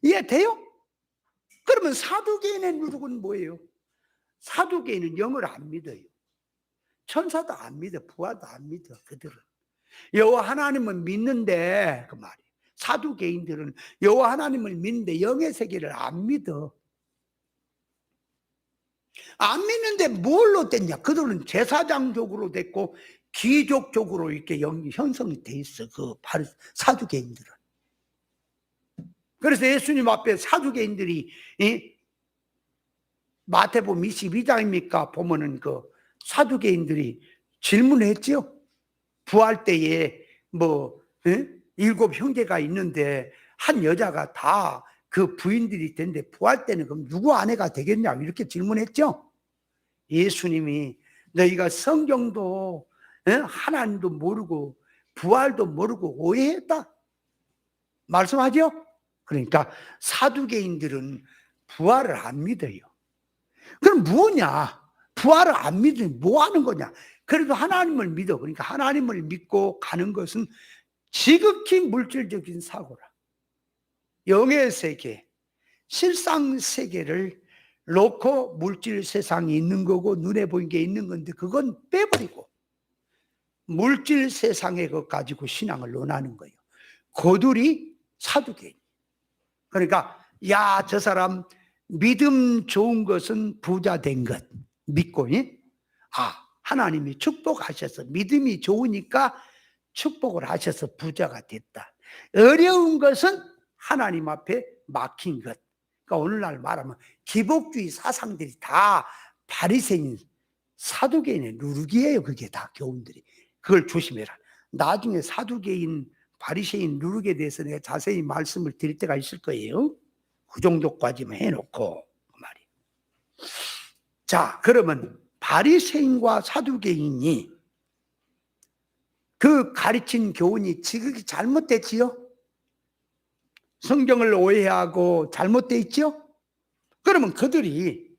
이해돼요? 그러면 사두개인의 누룩은 뭐예요? 사두개인은 영을 안 믿어요. 천사도 안 믿어, 부활도 안 믿어. 그들은 여호와 하나님은 믿는데, 그 말이에요. 사두개인들은 여호와 하나님을 믿는데 영의 세계를 안 믿어. 안 믿는데 뭘로 됐냐? 그들은 제사장적으로 됐고 귀족적으로 이렇게 형성이 돼 있어. 그 사두개인들은. 그래서 예수님 앞에 사두개인들이 마태복음 22장입니까? 보면은 그 사두개인들이 질문했죠. 부활 때에 뭐 7 형제가 있는데 한 여자가 다 그 부인들이 된데 부활 때는 그럼 누구 아내가 되겠냐 이렇게 질문했죠. 예수님이 너희가 성경도 하나님도 모르고 부활도 모르고 오해했다 말씀하죠. 그러니까 사두개인들은 부활을 안 믿어요. 그럼 뭐냐? 부활을 안 믿으면 뭐 하는 거냐? 그래도 하나님을 믿어. 그러니까 하나님을 믿고 가는 것은 지극히 물질적인 사고라. 영의 세계, 실상 세계를 놓고 물질 세상이 있는 거고 눈에 보이는 게 있는 건데 그건 빼버리고 물질 세상의 것 가지고 신앙을 논하는 거예요. 그들이 사두개인. 그러니까 야, 저 사람 믿음 좋은 것은 부자 된 것 믿고 하나님이 축복하셔서 믿음이 좋으니까 축복을 하셔서 부자가 됐다. 어려운 것은 하나님 앞에 막힌 것. 그러니까 오늘날 말하면 기복주의 사상들이 다 바리새인 사두개인의 누룩이에요. 그게 다 교훈들이. 그걸 조심해라. 나중에 사두개인 바리새인 누룩에 대해서 내가 자세히 말씀을 드릴 때가 있을 거예요. 그 정도까지만 해놓고 그 말이에요. 자, 그러면 바리새인과 사두개인이 그 가르친 교훈이 지극히 잘못됐지요? 성경을 오해하고 잘못돼 있죠? 그러면 그들이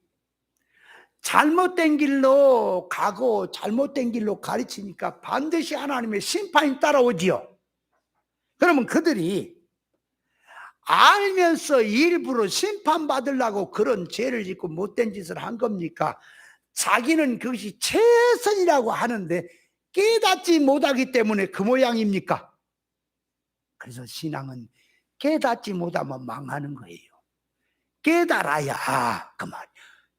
잘못된 길로 가고 잘못된 길로 가르치니까 반드시 하나님의 심판이 따라오지요. 그러면 그들이 알면서 일부러 심판받으려고 그런 죄를 짓고 못된 짓을 한 겁니까? 자기는 그것이 최선이라고 하는데 깨닫지 못하기 때문에 그 모양입니까? 그래서 신앙은 깨닫지 못하면 망하는 거예요. 깨달아야 그 말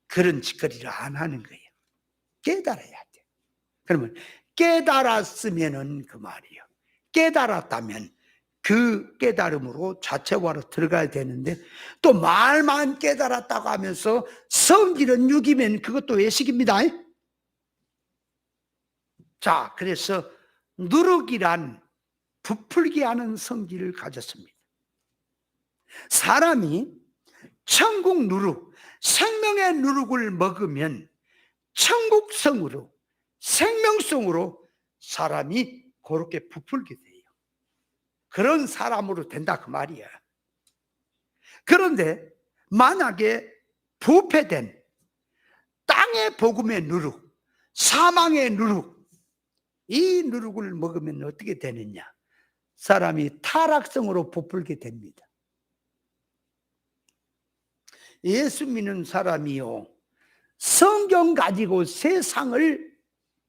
그런 짓거리를 안 하는 거예요. 깨달아야 돼. 그러면 깨달았으면은 그 말이에요. 깨달았다면 그 깨달음으로 자체화로 들어가야 되는데 또 말만 깨달았다고 하면서 성질은 육이면 그것도 외식입니다. 자, 그래서 누룩이란 부풀게 하는 성질을 가졌습니다. 사람이 천국 누룩, 생명의 누룩을 먹으면 천국성으로, 생명성으로 사람이 그렇게 부풀게 돼요. 그런 사람으로 된다 그 말이야. 그런데 만약에 부패된 땅의 복음의 누룩, 사망의 누룩, 이 누룩을 먹으면 어떻게 되느냐? 사람이 타락성으로 부풀게 됩니다. 예수 믿는 사람이요, 성경 가지고 세상을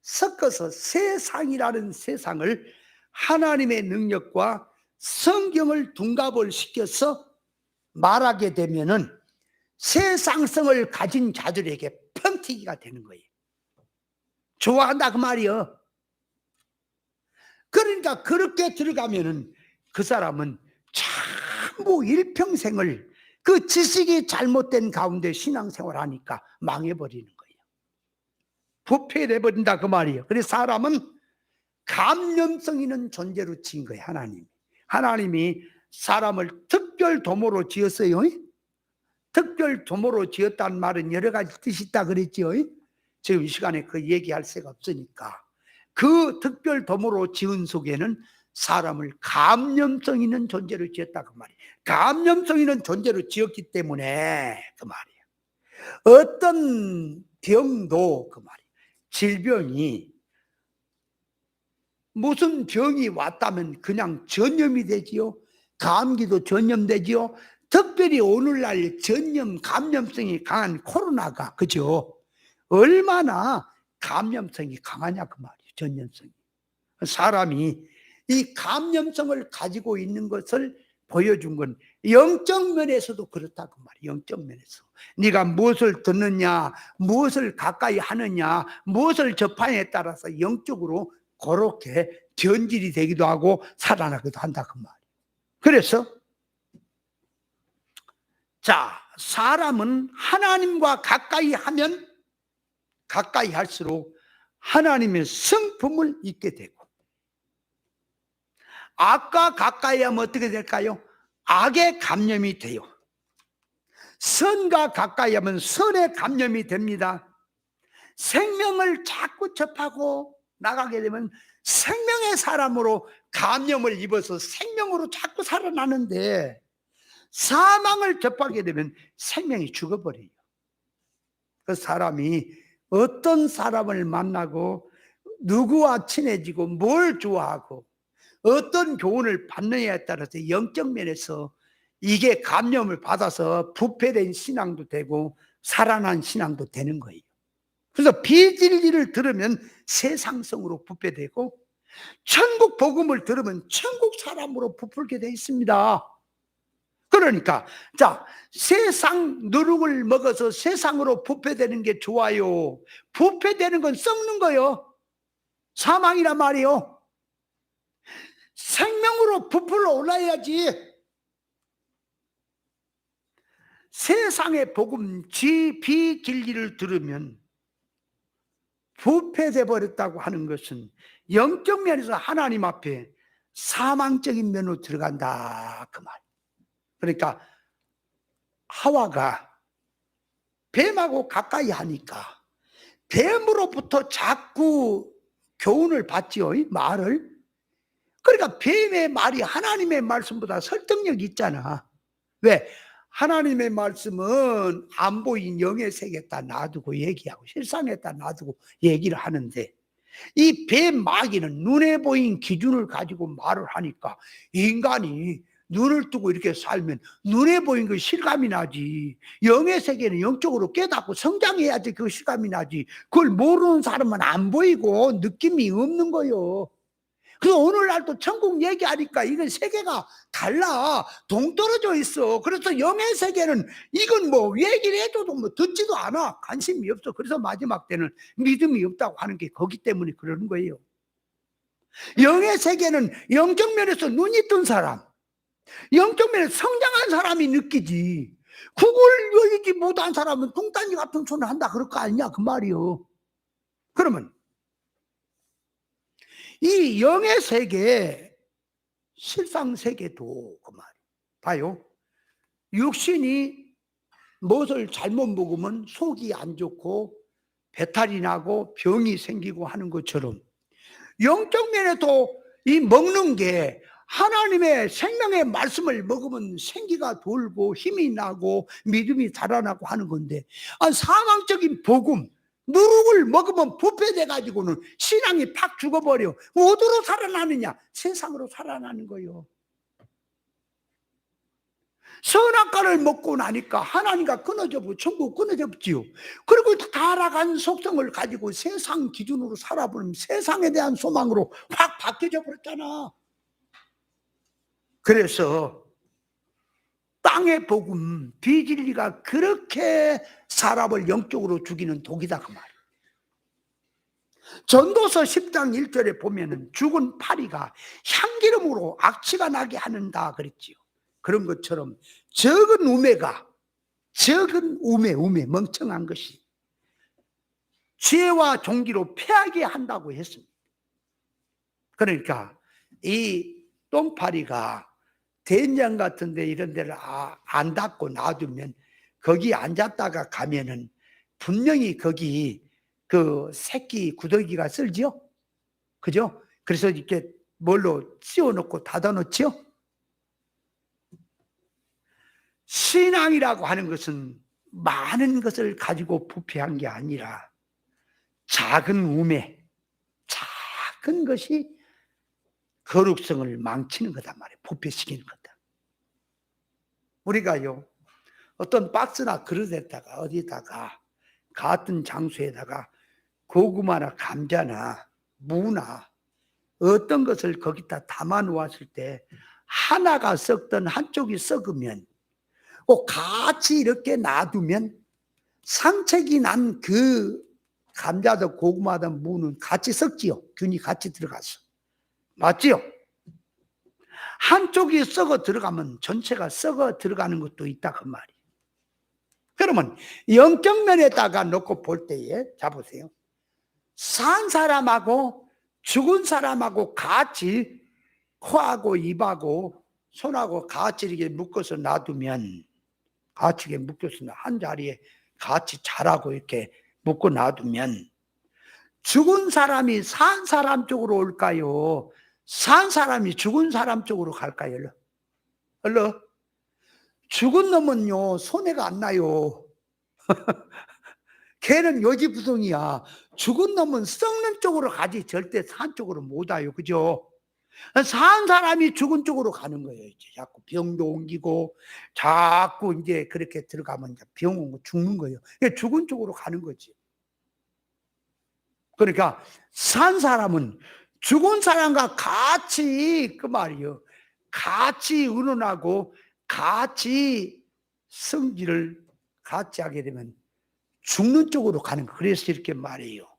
섞어서 세상이라는 세상을 하나님의 능력과 성경을 둔갑을 시켜서 말하게 되면은 세상성을 가진 자들에게 펑튀기가 되는 거예요. 좋아한다 그 말이요. 그러니까 그렇게 들어가면은 그 사람은 전부 일평생을 그 지식이 잘못된 가운데 신앙생활 하니까 망해버리는 거예요. 부패돼버린다 그 말이에요. 그래서 사람은 감염성 있는 존재로 지은 거예요. 하나님이 사람을 특별 도모로 지었어요. 특별 도모로 지었다는 말은 여러 가지 뜻이 있다 그랬죠. 지금 이 시간에 그 얘기할 새가 없으니까 그 특별 도모로 지은 속에는 사람을 감염성 있는 존재로 지었다 그 말이에요. 감염성 있는 존재로 지었기 때문에 그 말이에요. 어떤 병도 그 말이에요. 질병이 무슨 병이 왔다면 그냥 전염이 되지요. 감기도 전염되지요. 특별히 오늘날 전염 감염성이 강한 코로나가, 그죠? 얼마나 감염성이 강하냐 그 말이에요. 전염성이. 사람이 이 감염성을 가지고 있는 것을 보여준 건 영적 면에서도 그렇다고 말이에요. 영적 면에서 네가 무엇을 듣느냐, 무엇을 가까이 하느냐, 무엇을 접하냐에 따라서 영적으로 그렇게 변질이 되기도 하고 살아나기도 한다 그 말이에요. 그래서 자, 사람은 하나님과 가까이 하면 가까이 할수록 하나님의 성품을 잊게 되고, 악과 가까이 하면 어떻게 될까요? 악에 감염이 돼요. 선과 가까이 하면 선에 감염이 됩니다. 생명을 자꾸 접하고 나가게 되면 생명의 사람으로 감염을 입어서 생명으로 자꾸 살아나는데, 사망을 접하게 되면 생명이 죽어버려요. 그 사람이 어떤 사람을 만나고 누구와 친해지고 뭘 좋아하고 어떤 교훈을 받느냐에 따라서 영적 면에서 이게 감염을 받아서 부패된 신앙도 되고 살아난 신앙도 되는 거예요. 그래서 비진리를 들으면 세상성으로 부패되고, 천국 복음을 들으면 천국 사람으로 부풀게 되어 있습니다. 그러니까 자, 세상 누룩을 먹어서 세상으로 부패되는 게 좋아요. 부패되는 건 썩는 거요. 사망이란 말이요. 생명으로 부풀어 올라야지. 세상의 복음 비진리를 들으면 부패돼 버렸다고 하는 것은 영적 면에서 하나님 앞에 사망적인 면으로 들어간다 그 말. 그러니까 하와가 뱀하고 가까이 하니까 뱀으로부터 자꾸 교훈을 받지요, 이 말을. 그러니까 뱀의 말이 하나님의 말씀보다 설득력이 있잖아. 왜? 하나님의 말씀은 안 보인 영의 세계에다 놔두고 얘기하고 실상에다 놔두고 얘기를 하는데, 이 뱀 마귀는 눈에 보인 기준을 가지고 말을 하니까 인간이 눈을 뜨고 이렇게 살면 눈에 보인 그 실감이 나지. 영의 세계는 영적으로 깨닫고 성장해야지 그 실감이 나지. 그걸 모르는 사람은 안 보이고 느낌이 없는 거요. 그래서 오늘날도 천국 얘기하니까 이건 세계가 달라. 동떨어져 있어. 그래서 영의 세계는 이건 뭐 얘기를 해줘도 뭐 듣지도 않아. 관심이 없어. 그래서 마지막 때는 믿음이 없다고 하는 게 거기 때문에 그러는 거예요. 영의 세계는 영적 면에서 눈이 뜬 사람, 영적 면에서 성장한 사람이 느끼지. 그걸 열리지 못한 사람은 뚱딴지 같은 소리 한다 그럴 거 아니냐 그 말이요. 그러면 이 영의 세계, 실상 세계도 그 말. 봐요. 육신이 무엇을 잘못 먹으면 속이 안 좋고 배탈이 나고 병이 생기고 하는 것처럼, 영적 면에도 이 먹는 게 하나님의 생명의 말씀을 먹으면 생기가 돌고 힘이 나고 믿음이 달아나고 하는 건데, 사망적인 복음, 누룩을 먹으면 부패돼 가지고는 신앙이 팍 죽어버려. 어디로 살아나느냐? 세상으로 살아나는 거요. 선악과를 먹고 나니까 하나님과 끊어져 버리고 천국 끊어져 버지요. 그리고 타락한 속성을 가지고 세상 기준으로 살아버리면 세상에 대한 소망으로 확 바뀌어져 버렸잖아. 그래서 땅의 복음, 비진리가 그렇게 사람을 영적으로 죽이는 독이다 그 말이에요. 전도서 10장 1절에 보면은 죽은 파리가 향기름으로 악취가 나게 하는다 그랬지요. 그런 것처럼 적은 우매 멍청한 것이 죄와 종기로 패하게 한다고 했습니다. 그러니까 이 똥파리가 된장 같은 데 이런 데를 안 닫고 놔두면 거기 앉았다가 가면은 분명히 거기 그 새끼 구더기가 쓸지요? 그죠? 그래서 이렇게 뭘로 씌워놓고 닫아놓지요? 신앙이라고 하는 것은 많은 것을 가지고 부패한 게 아니라 작은 우매, 작은 것이 거룩성을 망치는 거단 말이에요. 부패시키는 거다. 우리가요, 어떤 박스나 그릇에다가 어디다가 같은 장소에다가 고구마나 감자나 무나 어떤 것을 거기다 담아 놓았을 때 하나가 썩든 한쪽이 썩으면 꼭 같이 이렇게 놔두면 상책이 난 그 감자든 고구마든 무는 같이 썩지요. 균이 같이 들어가서. 맞지요? 한쪽이 썩어 들어가면 전체가 썩어 들어가는 것도 있다 그 말이에요. 그러면 영적 면에다가 놓고 볼 때에 자 보세요. 산 사람하고 죽은 사람하고 같이 코하고 입하고 손하고 같이 이렇게 묶어서 놔두면 같이 이렇게 묶어서 한 자리에 같이 자라고 이렇게 묶어 놔두면 죽은 사람이 산 사람 쪽으로 올까요? 산 사람이 죽은 사람 쪽으로 갈까요? 얼른 죽은 놈은요 손해가 안 나요. 걔는 요지부동이야. 죽은 놈은 썩는 쪽으로 가지 절대 산 쪽으로 못 와요. 그죠? 산 사람이 죽은 쪽으로 가는 거예요. 이제 자꾸 병도 옮기고 자꾸 이제 그렇게 들어가면 이제 병 오고 죽는 거예요. 죽은 쪽으로 가는 거지. 그러니까 산 사람은 죽은 사람과 같이 그 말이요. 같이 의논하고 같이 성질을 같이 하게 되면 죽는 쪽으로 가는 거. 그래서 이렇게 말해요.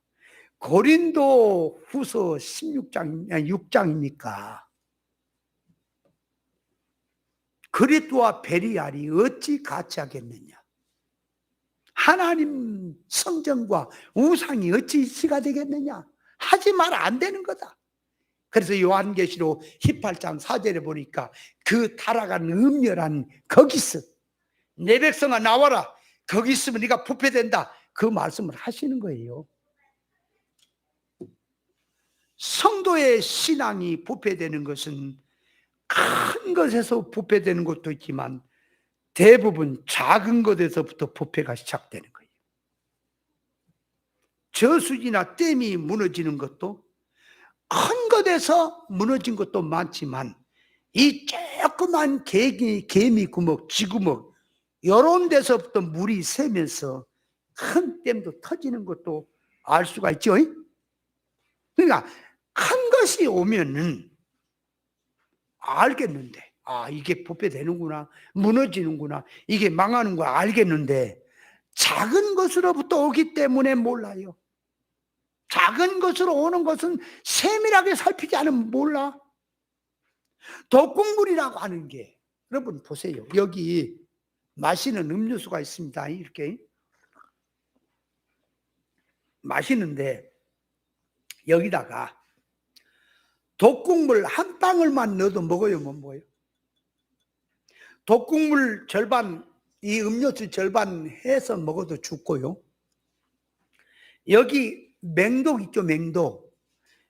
고린도 후서 16장, 6장이니까 그리스도와 베리알이 어찌 같이 하겠느냐. 하나님 성전과 우상이 어찌 일치가 되겠느냐. 하지 마라 안 되는 거다. 그래서 요한계시록 18장 4절에 보니까 그 타락한 음녀란 거기서 내 백성아 나와라. 거기 있으면 네가 부패된다. 그 말씀을 하시는 거예요. 성도의 신앙이 부패되는 것은 큰 것에서 부패되는 것도 있지만 대부분 작은 것에서부터 부패가 시작되는 거예요. 저수지나 댐이 무너지는 것도 큰 것에서 무너진 것도 많지만 이 조그만 개미 구멍, 쥐구멍 이런 데서부터 물이 새면서 큰 댐도 터지는 것도 알 수가 있죠. 그러니까 큰 것이 오면은 알겠는데 이게 부패되는구나, 무너지는구나, 이게 망하는 거 알겠는데 작은 것으로부터 오기 때문에 몰라요. 작은 것으로 오는 것은 세밀하게 살피지 않으면 몰라. 독극물이라고 하는 게 여러분 보세요. 여기 마시는 음료수가 있습니다. 이렇게 마시는데 여기다가 독극물 한 방울만 넣어도 먹어요, 못 먹어요? 독극물 절반, 이 음료수 절반 해서 먹어도 죽고요. 여기 맹독 있죠, 맹독.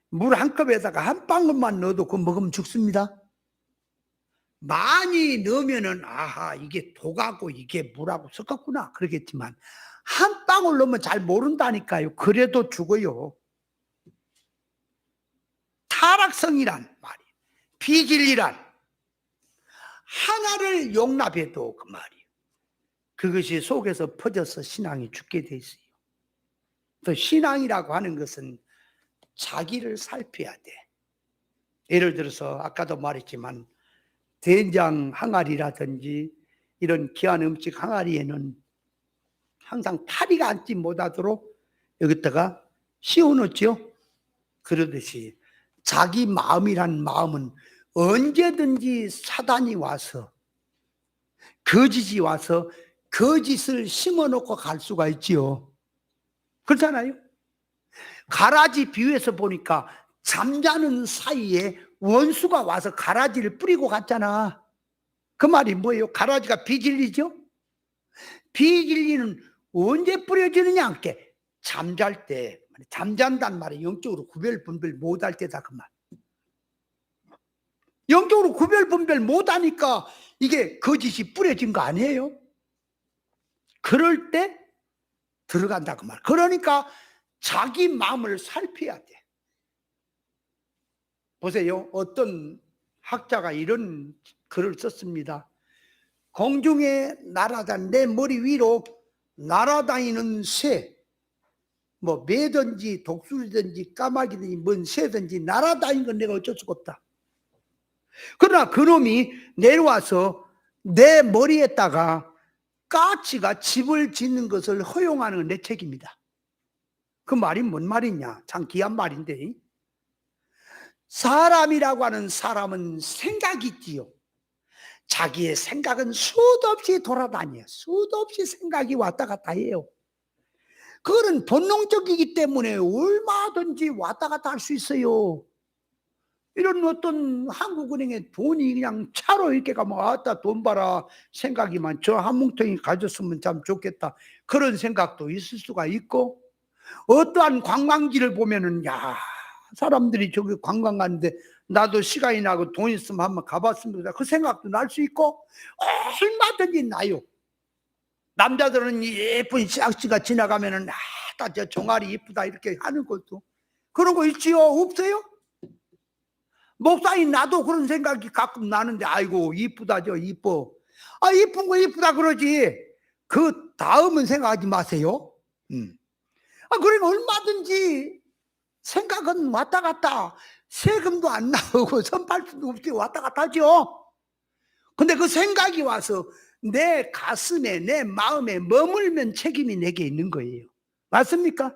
물 한 컵에다가 한 방울만 넣어도 그거 먹으면 죽습니다. 많이 넣으면은 아하 이게 독하고 이게 물하고 섞었구나 그러겠지만 한 방울 넣으면 잘 모른다니까요. 그래도 죽어요. 타락성이란 말이에요. 비진리란 하나를 용납해도 그 말이에요. 그것이 속에서 퍼져서 신앙이 죽게 돼 있어요. 또 신앙이라고 하는 것은 자기를 살펴야 돼. 예를 들어서 아까도 말했지만 된장 항아리라든지 이런 귀한 음식 항아리에는 항상 파리가 앉지 못하도록 여기다가 씌워놓죠. 그러듯이 자기 마음이란 마음은 언제든지 사단이 와서 거짓이 와서 거짓을 심어놓고 갈 수가 있지요. 그렇잖아요. 가라지 비유에서 보니까 잠자는 사이에 원수가 와서 가라지를 뿌리고 갔잖아. 그 말이 뭐예요? 가라지가 비질리죠? 비질리는 언제 뿌려지느냐 함께 잠잘 때, 잠잔단 말이 영적으로 구별 분별 못할 때다 그 말. 영적으로 구별 분별 못하니까 이게 거짓이 뿌려진 거 아니에요? 그럴 때 들어간다 그 말. 그러니까 자기 마음을 살펴야 돼. 보세요. 어떤 학자가 이런 글을 썼습니다. 공중에 날아다니는, 내 머리 위로 날아다니는 새, 뭐 매든지 독수리든지 까마귀든지 뭔 새든지 날아다니는 건 내가 어쩔 수가 없다. 그러나 그놈이 내려와서 내 머리에다가 까치가 집을 짓는 것을 허용하는 건 내 책임이다. 그 말이 뭔 말이냐? 참 귀한 말인데, 사람이라고 하는 사람은 생각이 있지요. 자기의 생각은 수도 없이 돌아다녀요. 수도 없이 생각이 왔다 갔다 해요. 그거는 본능적이기 때문에 얼마든지 왔다 갔다 할 수 있어요. 이런 어떤 한국은행에 돈이 그냥 차로 이렇게 가면, 아따 돈 봐라, 생각이만 저 한 뭉텅이 가졌으면 참 좋겠다, 그런 생각도 있을 수가 있고, 어떠한 관광지를 보면은, 야, 사람들이 저기 관광 가는데 나도 시간이 나고 돈 있으면 한번 가봤습니다, 그 생각도 날 수 있고, 얼마든지 나요. 남자들은 예쁜 짝지가 지나가면은, 아따 저 종아리 이쁘다 이렇게 하는 것도, 그런 거 있지요? 없어요? 목사님, 나도 그런 생각이 가끔 나는데, 아이고 이쁘다 저 이뻐, 아 이쁜 거 이쁘다 그러지, 그 다음은 생각하지 마세요. 그러니까 얼마든지 생각은 왔다 갔다, 세금도 안 나오고 선발수도 없이 왔다 갔다 하죠. 근데 그 생각이 와서 내 가슴에, 내 마음에 머물면 책임이 내게 있는 거예요. 맞습니까?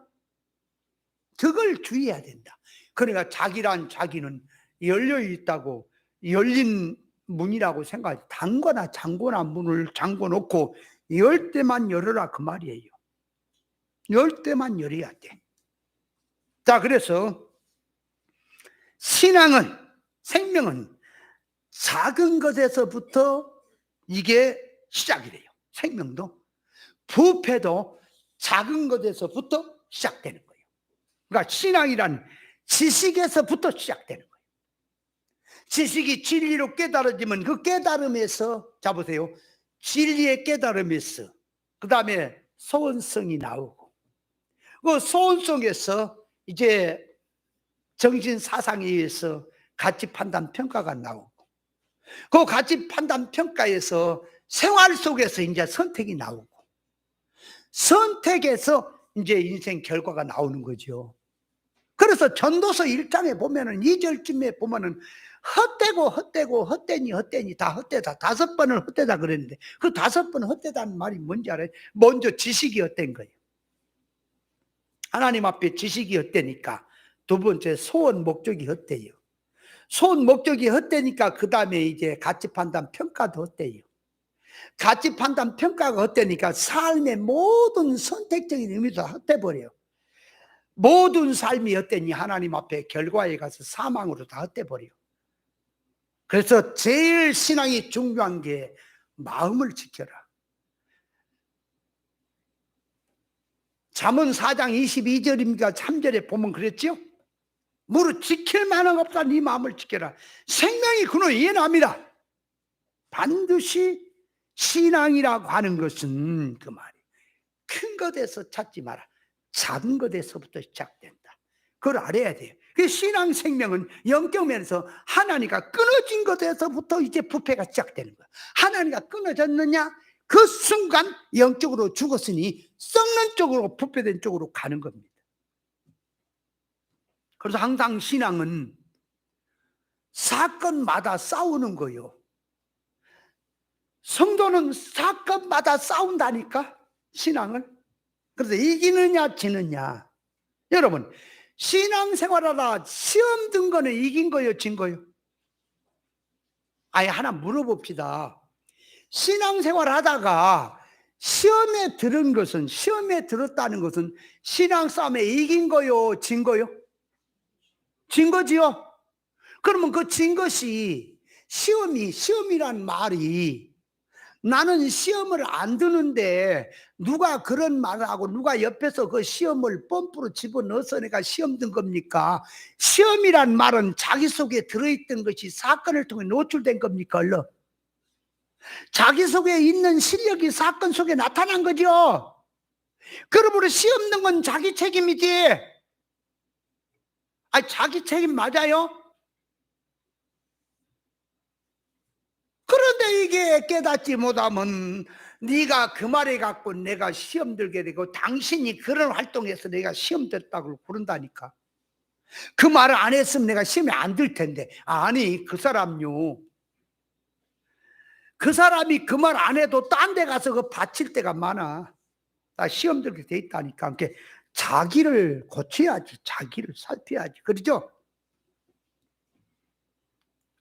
그걸 주의해야 된다. 그러니까 자기란 자기는 열려 있다고, 열린 문이라고 생각하지, 당거나 잠거나 문을 잠궈 놓고 열 때만 열어라 그 말이에요. 열 때만 열어야 돼. 자, 그래서 신앙은, 생명은 작은 것에서부터 이게 시작이래요. 생명도, 부패도 작은 것에서부터 시작되는 거예요. 그러니까 신앙이란 지식에서부터 시작되는 거예요. 지식이 진리로 깨달아지면 그 깨달음에서, 자 보세요, 진리의 깨달음에서 그 다음에 소원성이 나오고, 그 소원성에서 이제 정신 사상에 의해서 가치 판단 평가가 나오고, 그 가치 판단 평가에서 생활 속에서 이제 선택이 나오고, 선택에서 이제 인생 결과가 나오는 거죠. 그래서 전도서 1장에 보면은 2절쯤에 보면은 헛되니 다 헛되다, 5번을 헛되다 그랬는데, 그 5번 헛되다는 말이 뭔지 알아요? 먼저 지식이 헛된 거예요. 하나님 앞에 지식이 헛되니까 두 번째 소원 목적이 헛돼요. 소원 목적이 헛되니까 그 다음에 이제 가치 판단 평가도 헛돼요. 가치 판단 평가가 헛되니까 삶의 모든 선택적인 의미도 헛돼버려요. 모든 삶이 헛되니 하나님 앞에 결과에 가서 사망으로 다 헛돼버려요. 그래서 제일 신앙이 중요한 게 마음을 지켜라. 잠언 4장 22절입니까 3절에 보면 그랬죠? 무릇 지킬 만한 없다, 네 마음을 지켜라. 생명이 그놈 이해납니다. 반드시 신앙이라고 하는 것은 그 말이 큰 것에서 찾지 마라, 작은 것에서부터 시작된다. 그걸 알아야 돼요. 그 신앙 생명은 영적 면에서 하나님과 끊어진 것에서부터 이제 부패가 시작되는 거야. 하나님과 끊어졌느냐, 그 순간 영적으로 죽었으니 썩는 쪽으로, 부패된 쪽으로 가는 겁니다. 그래서 항상 신앙은 사건마다 싸우는 거예요. 성도는 사건마다 싸운다니까, 신앙을. 그래서 이기느냐 지느냐. 여러분, 신앙생활하다 시험 든 거는 이긴 거예요, 진 거예요? 아예 하나 물어봅시다. 신앙생활 하다가 시험에 들은 것은, 시험에 들었다는 것은 신앙 싸움에 이긴 거요, 진 거요? 진 거지요? 그러면 그 진 것이, 시험이란 말이, 나는 시험을 안 드는데 누가 그런 말을 하고 누가 옆에서 그 시험을 펌프로 집어넣어서 내가 시험 든 겁니까? 시험이란 말은 자기 속에 들어있던 것이 사건을 통해 노출된 겁니까? 얼른 자기 속에 있는 실력이 사건 속에 나타난 거죠. 그러므로 시험 든 건 자기 책임이지. 자기 책임 맞아요? 이게 깨닫지 못하면 네가 그 말에 갖고 내가 시험 들게 되고 당신이 그런 활동에서 내가 시험 들었다고 그런다니까. 그 말을 안 했으면 내가 시험에 안 들 텐데. 아니 그 사람요, 그 사람이 그 말 안 해도 딴 데 가서 그 바칠 때가 많아. 다 시험 들게 돼 있다니까. 그러니까 자기를 고쳐야지, 자기를 살펴야지. 그러죠?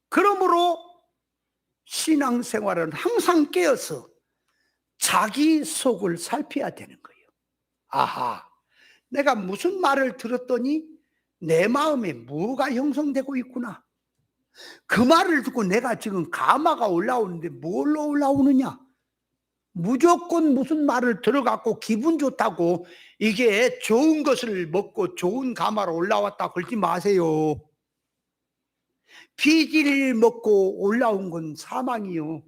그러므로 신앙생활은 항상 깨어서 자기 속을 살펴야 되는 거예요. 아하, 내가 무슨 말을 들었더니 내 마음에 뭐가 형성되고 있구나. 그 말을 듣고 내가 지금 감화가 올라오는데 뭘로 올라오느냐? 무조건 무슨 말을 들어갖고 기분 좋다고 이게 좋은 것을 먹고 좋은 감화로 올라왔다 그러지 마세요. 피지를 먹고 올라온 건 사망이요.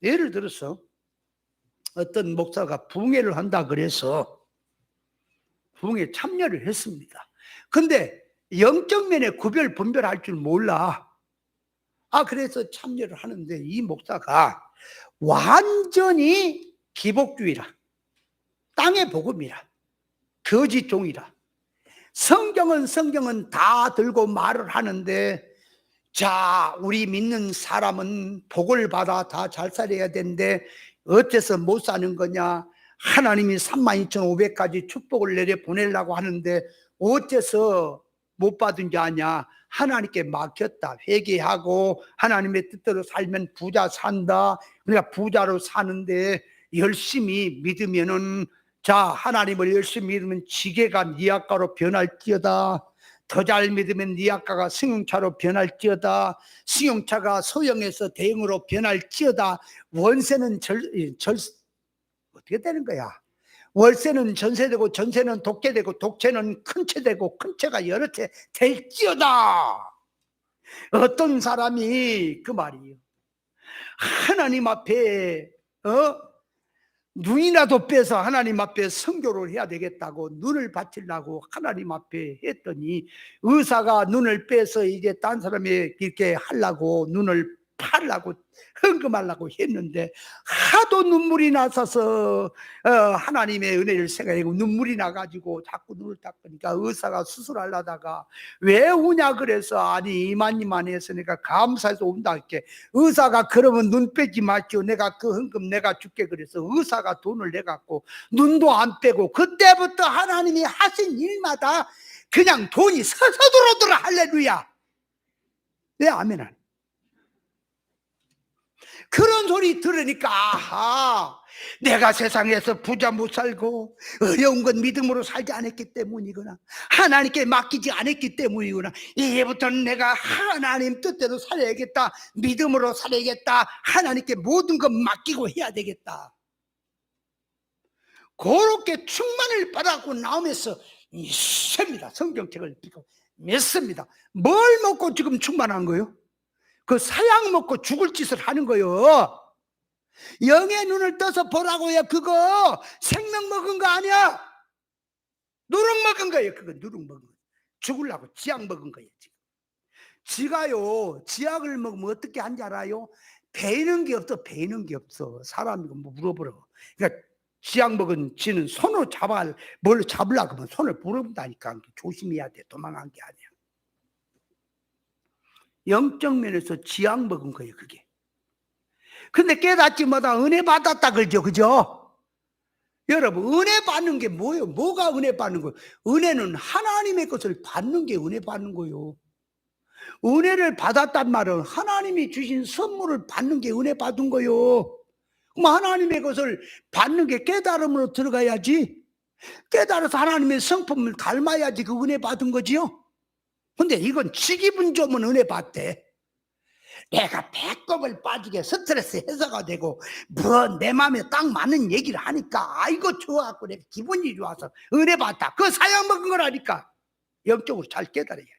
예를 들어서 어떤 목사가 부흥회를 한다 그래서 부흥회에 참여를 했습니다. 근데 영적 면에 구별 분별할 줄 몰라. 그래서 참여를 하는데 이 목사가 완전히 기복주의라, 땅의 복음이라, 거짓 종이라, 성경은 다 들고 말을 하는데, 자, 우리 믿는 사람은 복을 받아 다 잘 살아야 되는데 어째서 못 사는 거냐? 하나님이 32,500가지 축복을 내려 보내려고 하는데 어째서 못 받은 줄 아냐? 하나님께 막혔다. 회개하고 하나님의 뜻대로 살면 부자 산다. 그러니까 부자로 사는데 열심히 믿으면은, 자, 하나님을 열심히 믿으면 지게가 니아까로 변할지어다. 더 잘 믿으면 니아까가 승용차로 변할지어다. 승용차가 소형에서 대형으로 변할지어다. 원세는 어떻게 되는 거야? 월세는 전세되고 전세는 독재되고 독재는 큰 채되고 큰 채가 여러 채 될지어다. 어떤 사람이 그 말이에요. 하나님 앞에 눈이라도 빼서 하나님 앞에 선교를 해야 되겠다고 눈을 바치려고 하나님 앞에 했더니 의사가 눈을 빼서 이제 딴 사람이 이렇게 하려고 눈을 팔라고 헌금하려고 했는데 하도 눈물이 나서서 하나님의 은혜를 생각하고 눈물이 나가지고 자꾸 눈을 닦으니까 의사가 수술하려다가 왜 우냐 그래서, 아니 이만이만 했으니까 감사해서 온다 이렇게. 의사가 그러면 눈 빼지 마시오, 내가 그 헌금 내가 줄게 그래서 의사가 돈을 내갖고 눈도 안 빼고 그때부터 하나님이 하신 일마다 그냥 돈이 서서 들어오더라. 할렐루야. 네, 아멘. 그런 소리 들으니까 아하, 내가 세상에서 부자 못 살고 어려운 건 믿음으로 살지 않았기 때문이구나, 하나님께 맡기지 않았기 때문이구나. 이제부터는 내가 하나님 뜻대로 살아야겠다, 믿음으로 살아야겠다, 하나님께 모든 것 맡기고 해야 되겠다. 그렇게 충만을 받았고 나오면서 믿습니다. 성경책을 믿습니다. 뭘 먹고 지금 충만한 거예요? 그 사약 먹고 죽을 짓을 하는 거요. 영의 눈을 떠서 보라고요. 그거 생명 먹은 거 아니야. 누룩 먹은 거예요. 그거 누룩 먹은 거. 죽으려고 지약 먹은 거예요. 지금. 지가요, 지약을 먹으면 어떻게 한지 알아요? 배이는 게 없어. 배이는 게 없어. 사람이 뭐 물어보려. 그러니까 지약 먹은 지는 손으로 뭘 잡으려고 하면 손을 부른다니까. 조심해야 돼. 도망간 게 아니야. 영적 면에서 지약 먹은 거예요, 그게. 근데 깨닫지 못하 은혜 받았다 그러죠, 그죠? 여러분, 은혜 받는 게 뭐예요? 뭐가 은혜 받는 거예요? 은혜는 하나님의 것을 받는 게 은혜 받는 거예요. 은혜를 받았단 말은 하나님이 주신 선물을 받는 게 은혜 받은 거예요. 그럼 하나님의 것을 받는 게 깨달음으로 들어가야지. 깨달아서 하나님의 성품을 닮아야지 그 은혜 받은 거지요. 근데 이건 지기분 좋으면 은혜 받대. 내가 배꼽을 빠지게 스트레스 해소가 되고 뭐 내 마음에 딱 맞는 얘기를 하니까 아이고 좋아갖고 내가 기분이 좋아서 은혜 받다. 그거 사약 먹은 거라니까. 영적으로 잘 깨달아야 돼.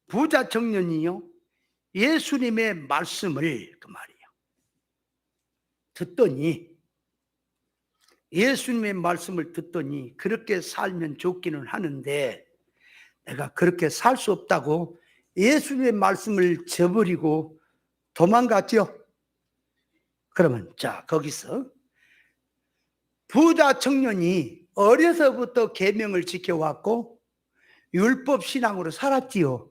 부자 청년이요, 예수님의 말씀을 그 말이에요 듣더니, 예수님의 말씀을 듣더니 그렇게 살면 좋기는 하는데 내가 그렇게 살 수 없다고 예수님의 말씀을 저버리고 도망갔죠? 그러면 자, 거기서 부자 청년이 어려서부터 계명을 지켜왔고 율법 신앙으로 살았지요.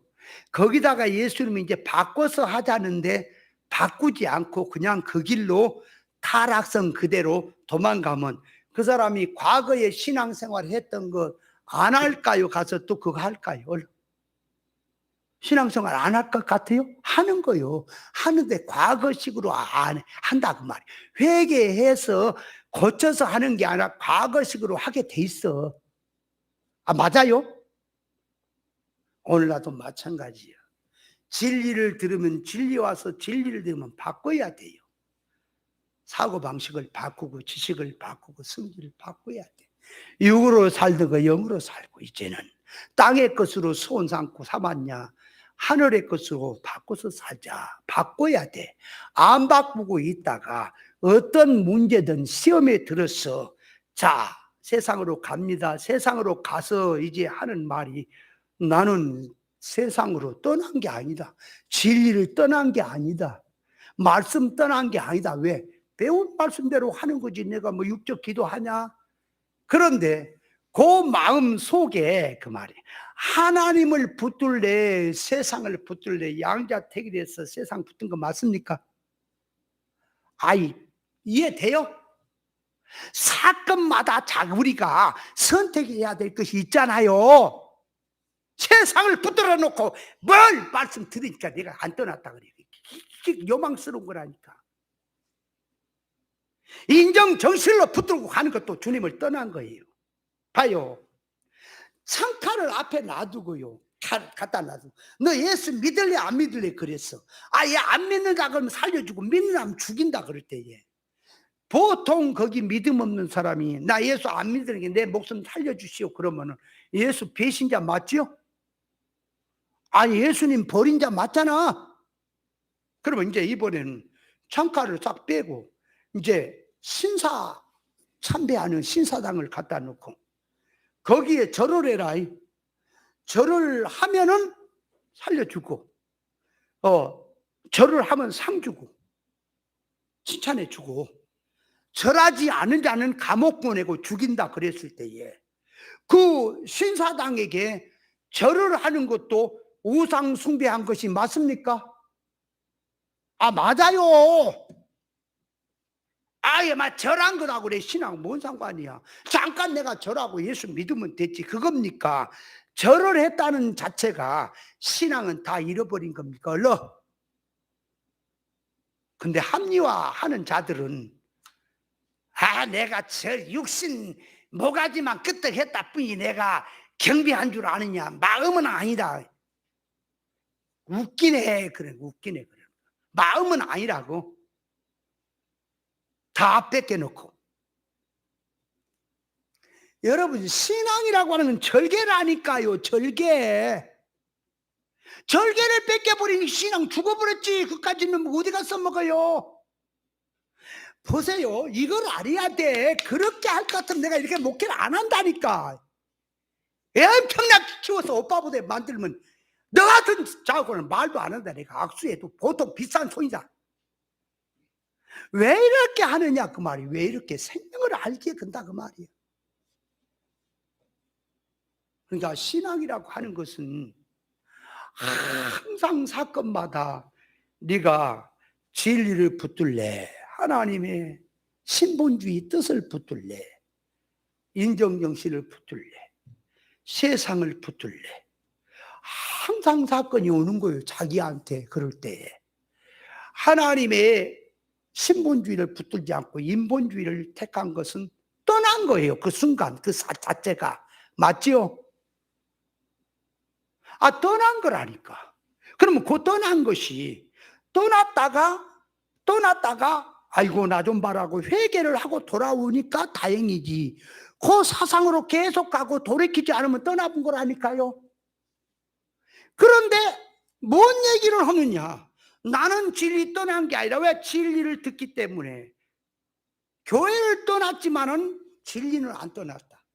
거기다가 예수님이 이제 바꿔서 하자는데 바꾸지 않고 그냥 그 길로 타락성 그대로 도망가면 그 사람이 과거에 신앙생활 했던 것 안 할까요? 가서 또 그거 할까요? 신앙생활 안 할 것 같아요? 하는 거요. 하는데 과거식으로 안 한다 그 말이에요. 회개해서 고쳐서 하는 게 아니라 과거식으로 하게 돼 있어. 아, 맞아요? 오늘 나도 마찬가지야. 진리를 들으면 진리 와서 진리를 들으면 바꿔야 돼요. 사고방식을 바꾸고 지식을 바꾸고 성질을 바꿔야 돼. 육으로 살던 거 영으로 살고 이제는 땅의 것으로 소원 삼고 삼았냐 하늘의 것으로 바꿔서 살자. 바꿔야 돼. 안 바꾸고 있다가 어떤 문제든 시험에 들어서 자 세상으로 갑니다. 세상으로 가서 이제 하는 말이 나는 세상으로 떠난 게 아니다. 진리를 떠난 게 아니다. 말씀 떠난 게 아니다. 왜? 배운 말씀대로 하는 거지. 내가 뭐 육적 기도하냐? 그런데 그 마음 속에 그 말이 하나님을 붙들래 세상을 붙들래 양자택일해서 세상 붙은 거 맞습니까? 아이 이해돼요? 사건마다 우리가 선택해야 될 것이 있잖아요. 세상을 붙들어 놓고 뭘 말씀 들으니까 내가 안 떠났다 그래. 이게 요망스러운 거라니까. 인정 정실로 붙들고 가는 것도 주님을 떠난 거예요. 봐요. 창칼을 앞에 놔두고요. 갖다 놔두고. 너 예수 믿을래 안 믿을래 그랬어. 아, 얘 안 믿는다 그러면 살려주고 믿는다면 죽인다 그럴 때에. 보통 거기 믿음 없는 사람이 나 예수 안 믿으니까 내 목숨 살려주시오 그러면은 예수 배신자 맞지요? 아니 예수님 버린 자 맞잖아. 그러면 이제 이번에는 창칼을 싹 빼고 이제 신사 참배하는 신사당을 갖다 놓고 거기에 절을 해라. 절을 하면은 살려주고 절을 하면 상 주고 칭찬해 주고 절하지 않은 자는 감옥 보내고 죽인다 그랬을 때에 그 신사당에게 절을 하는 것도 우상 숭배한 것이 맞습니까? 아, 맞아요. 아예 막 절한 거라고 그래. 신앙 뭔 상관이야. 잠깐 내가 절하고 예수 믿으면 됐지. 그겁니까? 절을 했다는 자체가 신앙은 다 잃어버린 겁니까? 얼러. 근데 합리화하는 자들은 아 내가 저 육신 모가지만 끄떡했다 뿐이 내가 경비한 줄 아느냐. 마음은 아니다. 웃기네. 그래 웃기네. 그래. 마음은 아니라고. 다 뺏겨놓고. 여러분 신앙이라고 하는 건 절개라니까요. 절개. 절개를 뺏겨버리니 신앙 죽어버렸지. 그까지는 어디 가서 먹어요. 보세요. 이걸 알아야 돼. 그렇게 할 것 같으면 내가 이렇게 목회를 안 한다니까. 엄청나게 키워서 오빠보다 만들면 너 같은 자고는 말도 안 한다. 내가 악수해도 보통 비싼 손이다. 왜 이렇게 하느냐 그 말이. 왜 이렇게 생명을 알게 된다 그 말이야. 그러니까 신앙이라고 하는 것은 항상 사건마다 네가 진리를 붙들래 하나님의 신본주의 뜻을 붙들래 인정정신을 붙들래 세상을 붙들래 항상 사건이 오는 거예요. 자기한테 그럴 때에 하나님의 신본주의를 붙들지 않고 인본주의를 택한 것은 떠난 거예요. 그 순간 그 자체가 맞지요? 아 떠난 거라니까. 그러면 그 떠난 것이 떠났다가 아이고 나 좀 봐라고 회개를 하고 돌아오니까 다행이지. 그 사상으로 계속 가고 돌이키지 않으면 떠나본 거라니까요. 그런데 뭔 얘기를 하느냐. 나는 진리 떠난 게 아니라 왜 진리를 듣기 때문에 교회를 떠났지만은 진리는 안 떠났다.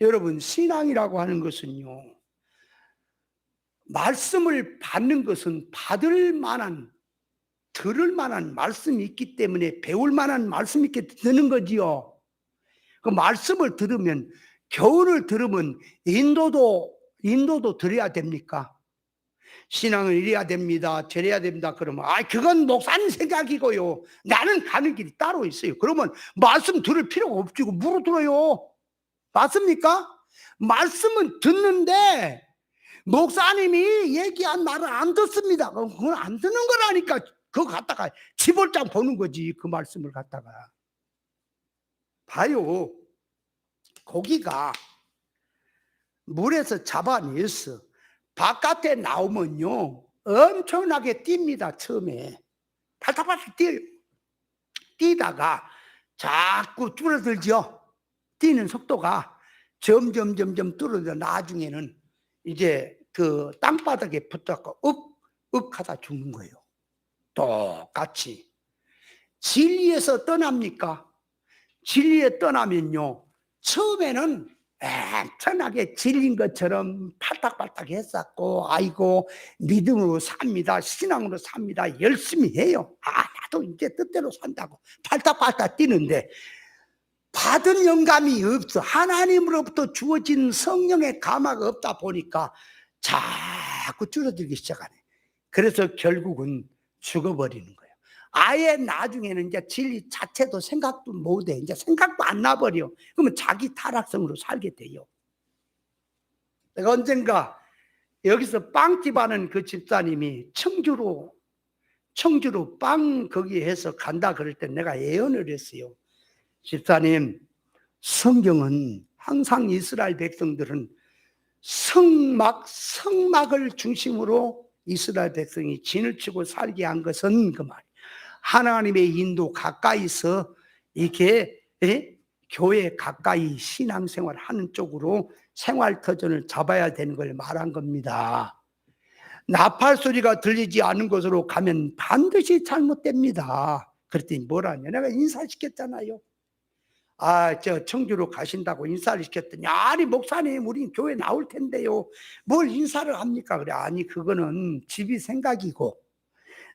여러분 신앙이라고 하는 것은요. 말씀을 받는 것은 받을 만한 들을 만한 말씀이 있기 때문에 배울 만한 말씀이 있게 듣는 거지요. 그 말씀을 들으면, 교훈을 들으면 인도도 들어야 됩니까? 신앙을 이래야 됩니다, 저래야 됩니다 그러면 그건 목사님 생각이고요, 나는 가는 길이 따로 있어요. 그러면 말씀 들을 필요가 없지. 물어 들어요. 맞습니까? 말씀은 듣는데 목사님이 얘기한 말을 안 듣습니다. 그건 안 듣는 거라니까. 그거 갖다가 지볼장 보는 거지. 그 말씀을 갖다가 봐요. 고기가 물에서 잡아내서 바깥에 나오면요 엄청나게 뜁니다. 처음에 팔딱팔딱 뛰어요. 뛰다가 자꾸 줄어들죠. 뛰는 속도가 점점 줄어들어 나중에는 이제 그 땅바닥에 붙어서 윽 하다 죽는 거예요. 똑같이 진리에서 떠납니까? 진리에 떠나면요 처음에는 엄청나게 진리인 것처럼 팔딱팔딱 했었고 아이고 믿음으로 삽니다, 신앙으로 삽니다, 열심히 해요. 나도 이제 뜻대로 산다고 팔딱팔딱 뛰는데 받은 영감이 없어. 하나님으로부터 주어진 성령의 감화가 없다 보니까 자꾸 줄어들기 시작하네. 그래서 결국은 죽어버리는 거예요. 아예 나중에는 이제 진리 자체도 생각도 못해. 이제 생각도 안 나버려. 그러면 자기 타락성으로 살게 돼요. 내가 언젠가 여기서 빵집 하는 그 집사님이 청주로 빵 거기 해서 간다 그럴 때 내가 예언을 했어요. 집사님, 성경은 항상 이스라엘 백성들은 성막을 중심으로 이스라엘 백성이 진을 치고 살게 한 것은 그 말, 하나님의 인도 가까이서 이렇게 교회 가까이 신앙생활 하는 쪽으로 생활터전을 잡아야 되는 걸 말한 겁니다. 나팔 소리가 들리지 않은 곳으로 가면 반드시 잘못됩니다. 그랬더니 뭐라냐, 내가 인사시켰잖아요. 저 청주로 가신다고 인사를 시켰더니 아니 목사님 우린 교회 나올 텐데요 뭘 인사를 합니까? 그래. 아니 그거는 집이 생각이고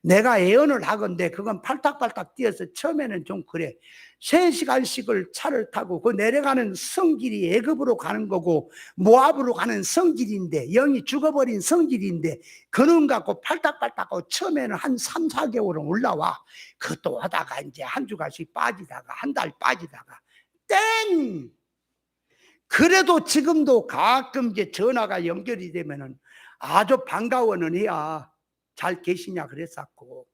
내가 예언을 하건대 그건 팔딱팔딱 뛰어서 처음에는 좀 그래. 3시간씩을 차를 타고 그 내려가는 성길이 애굽으로 가는 거고 모압으로 가는 성길인데 영이 죽어버린 성길인데 그놈 갖고 팔딱팔딱하고 처음에는 한 3-4개월은 올라와. 그것도 하다가 이제 한 주간씩 빠지다가 한 달 빠지다가 땡! 그래도 지금도 가끔 이제 전화가 연결이 되면은 아주 반가워는 해야 잘 계시냐 그랬었고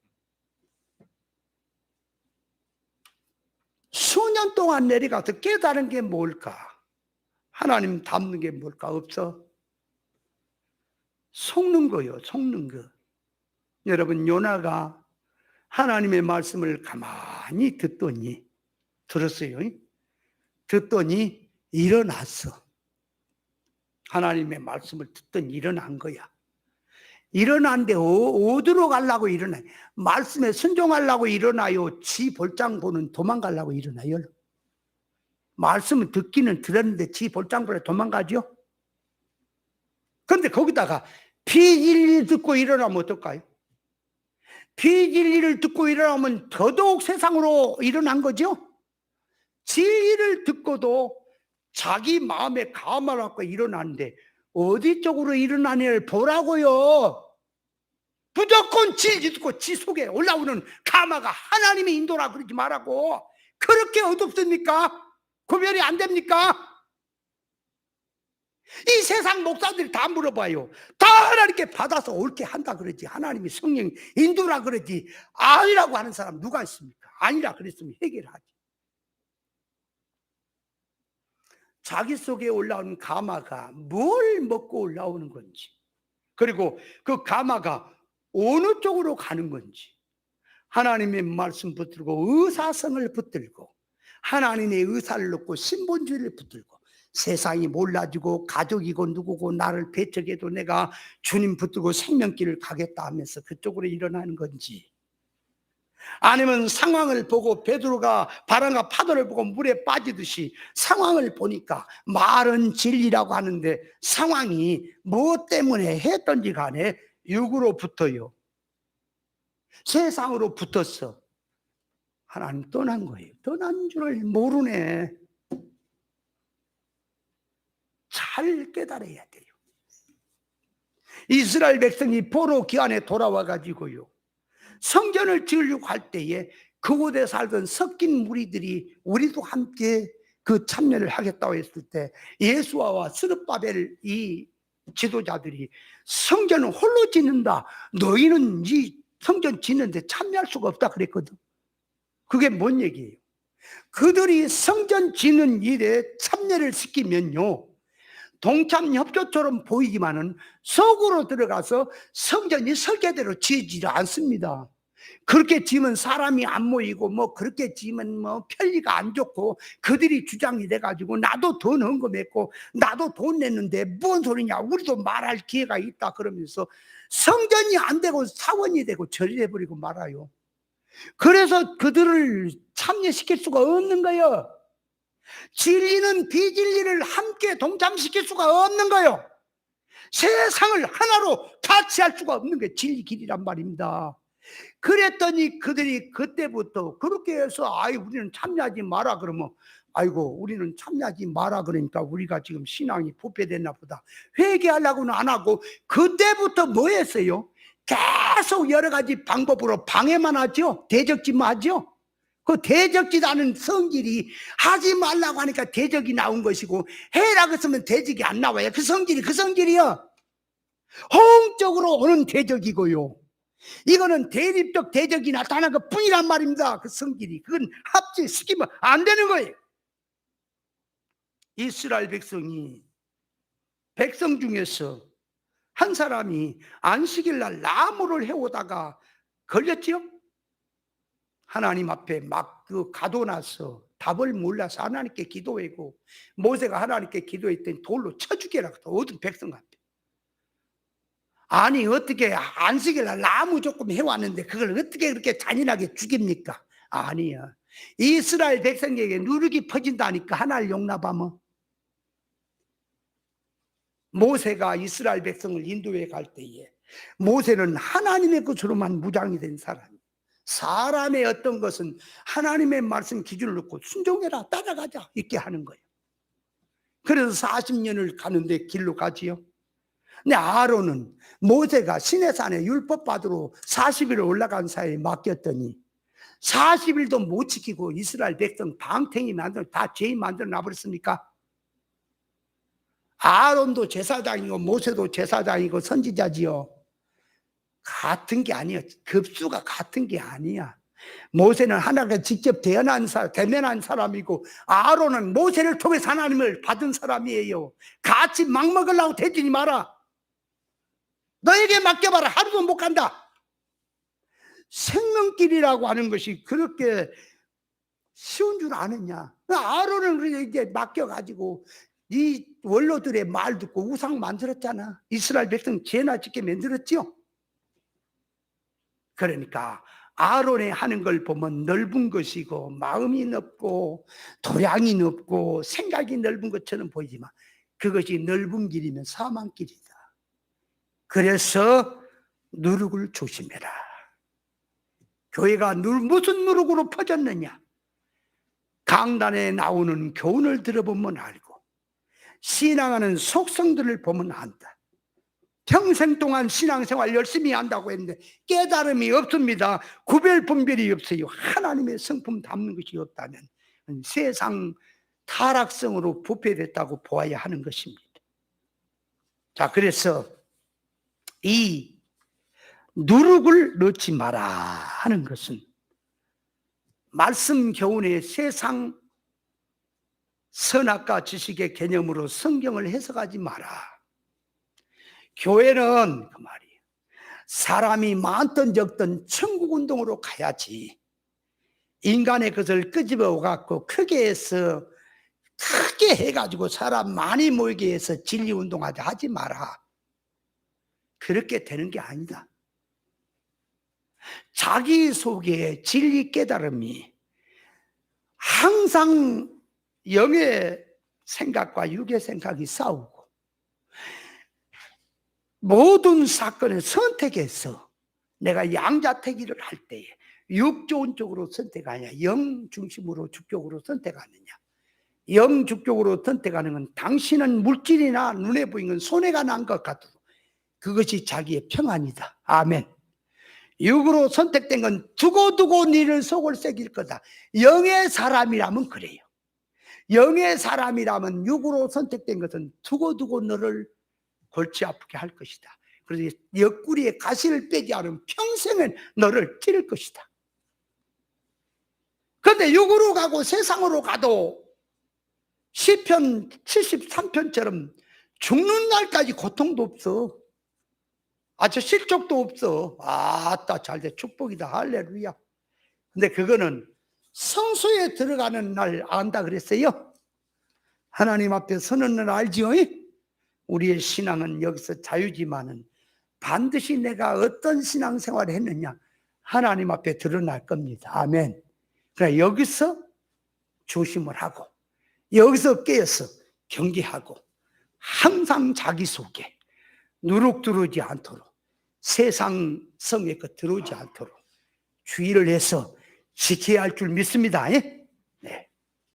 수년 동안 내려가서 깨달은 게 뭘까? 하나님 닮는 게 뭘까? 없어. 속는 거요, 속는 거. 여러분, 요나가 하나님의 말씀을 가만히 듣더니 들었어요. 듣더니 일어났어. 하나님의 말씀을 듣더니 일어난 거야. 일어난데 어디로 가려고 일어나요? 말씀에 순종하려고 일어나요? 지 볼장 보는 도망가려고 일어나요? 말씀을 듣기는 들었는데 지 볼장 보러 도망가죠? 그런데 거기다가 비진리를 듣고 일어나면 어떨까요? 비진리를 듣고 일어나면 더더욱 세상으로 일어난 거죠? 진리를 듣고도 자기 마음에 감화를 갖고 일어나는데 어디 쪽으로 일어나냐를 보라고요. 무조건 진리 듣고 지 속에 올라오는 감화가 하나님의 인도라 그러지 말라고. 그렇게 어둡습니까? 구별이 안 됩니까? 이 세상 목사들이 다 물어봐요. 다 하나님께 받아서 옳게 한다 그러지. 하나님이 성령 인도라 그러지. 아니라고 하는 사람 누가 있습니까? 아니라 그랬으면 해결하지. 자기 속에 올라오는 감화가 뭘 먹고 올라오는 건지, 그리고 그 감화가 어느 쪽으로 가는 건지, 하나님의 말씀 붙들고 의사성을 붙들고 하나님의 의사를 놓고 신본주의를 붙들고 세상이 몰라지고 가족이고 누구고 나를 배척해도 내가 주님 붙들고 생명길을 가겠다 하면서 그쪽으로 일어나는 건지, 아니면 상황을 보고 베드로가 바람과 파도를 보고 물에 빠지듯이 상황을 보니까 말은 진리라고 하는데 상황이 무엇 때문에 했던지 간에 육으로 붙어요. 세상으로 붙었어. 하나님 떠난 거예요. 떠난 줄을 모르네. 잘 깨달아야 돼요. 이스라엘 백성이 포로 기한에 돌아와 가지고요, 성전을 지으려고 할 때에 그곳에 살던 섞인 무리들이 우리도 함께 그 참여를 하겠다고 했을 때 예수아와 스룹바벨 이 지도자들이 성전을 홀로 짓는다, 너희는 이 성전 짓는데 참여할 수가 없다 그랬거든. 그게 뭔 얘기예요? 그들이 성전 짓는 일에 참여를 시키면요, 동참 협조처럼 보이지만은 속으로 들어가서 성전이 설계대로 지어지지 않습니다. 그렇게 지으면 사람이 안 모이고 뭐 그렇게 지으면 뭐 편리가 안 좋고 그들이 주장이 돼가지고 나도 돈 헌금했고 나도 돈 냈는데 뭔 소리냐, 우리도 말할 기회가 있다 그러면서 성전이 안 되고 사원이 되고 저리해버리고 말아요. 그래서 그들을 참여시킬 수가 없는 거예요. 진리는 비진리를 함께 동참시킬 수가 없는 거예요. 세상을 하나로 같이 할 수가 없는 게 진리 길이란 말입니다. 그랬더니 그들이 그때부터 그렇게 해서 우리는 참여하지 마라 그러면 아이고 우리는 참여하지 마라 그러니까 우리가 지금 신앙이 부패됐나 보다 회개하려고는 안 하고 그때부터 뭐 했어요? 계속 여러 가지 방법으로 방해만 하죠. 대적짓만 하죠. 그 대적짓하는 성질이 하지 말라고 하니까 대적이 나온 것이고 해라 그랬으면 대적이 안 나와요. 그 성질이요 호응적으로 오는 대적이고요, 이거는 대립적 대적이 나타난 것 뿐이란 말입니다. 그 성질이 그건 합치시키면 안 되는 거예요. 이스라엘 백성 중에서 한 사람이 안식일 날 나무를 해오다가 걸렸지요. 하나님 앞에 막 가둬놔서 답을 몰라서 하나님께 기도하고 모세가 하나님께 기도했더니 돌로 쳐 죽여라 어떤 백성 앞에. 아니 어떻게 안식일 날 나무 조금 해왔는데 그걸 어떻게 그렇게 잔인하게 죽입니까? 아니야. 이스라엘 백성에게 누룩이 퍼진다니까 하나를 용납하면. 모세가 이스라엘 백성을 인도해 갈 때에 모세는 하나님의 것으로만 무장이 된 사람이에요. 사람의 어떤 것은 하나님의 말씀 기준을 놓고 순종해라 따라가자 이렇게 하는 거예요. 그래서 40년을 가는데 길로 가지요. 근데 아론은 모세가 시내산에 율법 받으러 40일 올라간 사이에 맡겼더니 40일도 못 지키고 이스라엘 백성 방탱이 만들어 다 죄인 만들어 놔버렸습니까? 아론도 제사장이고 모세도 제사장이고 선지자지요. 같은 게 아니야. 급수가 같은 게 아니야. 모세는 하나님과 직접 대면한 사람이고 아론은 모세를 통해서 하나님을 받은 사람이에요. 같이 막 먹으려고 대주지 마라. 너에게 맡겨봐라. 하루도 못 간다. 생명길이라고 하는 것이 그렇게 쉬운 줄 아느냐. 아론은 이제 맡겨가지고 이 원로들의 말 듣고 우상 만들었잖아. 이스라엘 백성 죄나 짓게 만들었죠. 그러니까 아론의 하는 걸 보면 넓은 것이고 마음이 넓고 도량이 넓고 생각이 넓은 것처럼 보이지만 그것이 넓은 길이면 사망길이다. 그래서 누룩을 조심해라. 교회가 무슨 누룩으로 퍼졌느냐? 강단에 나오는 교훈을 들어보면 알고 신앙하는 속성들을 보면 안다. 평생 동안 신앙생활 열심히 한다고 했는데 깨달음이 없습니다. 구별 분별이 없어요. 하나님의 성품 담는 것이 없다면 세상 타락성으로 부패됐다고 보아야 하는 것입니다. 자, 그래서 이 누룩을 넣지 마라 하는 것은 말씀 교훈의 세상 선악과 지식의 개념으로 성경을 해석하지 마라. 교회는 그 말이에요. 사람이 많든 적든 천국운동으로 가야지. 인간의 것을 끄집어 갖고 크게 해가지고 사람 많이 모이게 해서 진리운동하자 하지 마라. 그렇게 되는 게 아니다. 자기 속에 진리 깨달음이 항상 영의 생각과 육의 생각이 싸우고 모든 사건을 선택해서 내가 양자택일을 할 때에 육 좋은 쪽으로 선택하냐, 영 중심으로 주격으로 선택하느냐. 영 주격으로 선택하는 건 당신은 물질이나 눈에 보이는 손해가 난 것 같아도 그것이 자기의 평안이다. 아멘. 육으로 선택된 건 두고두고 니를 속을 새길 거다. 영의 사람이라면 그래요. 영의 사람이라면 육으로 선택된 것은 두고두고 너를 골치 아프게 할 것이다. 그래서 옆구리에 가시를 빼지 않으면 평생은 너를 찌를 것이다. 그런데 육으로 가고 세상으로 가도 시편 73편처럼 죽는 날까지 고통도 없어. 아주 실족도 없어. 아따 잘돼, 축복이다, 할렐루야. 근데 그거는 성소에 들어가는 날 안다 그랬어요. 하나님 앞에 서는 날 알지요? 우리의 신앙은 여기서 자유지만은 반드시 내가 어떤 신앙생활을 했느냐 하나님 앞에 드러날 겁니다. 아멘. 그러니까 여기서 조심을 하고 여기서 깨어서 경계하고 항상 자기 속에 누룩 들어오지 않도록 세상 성에 들어오지 않도록 주의를 해서 지켜야 할 줄 믿습니다. 네.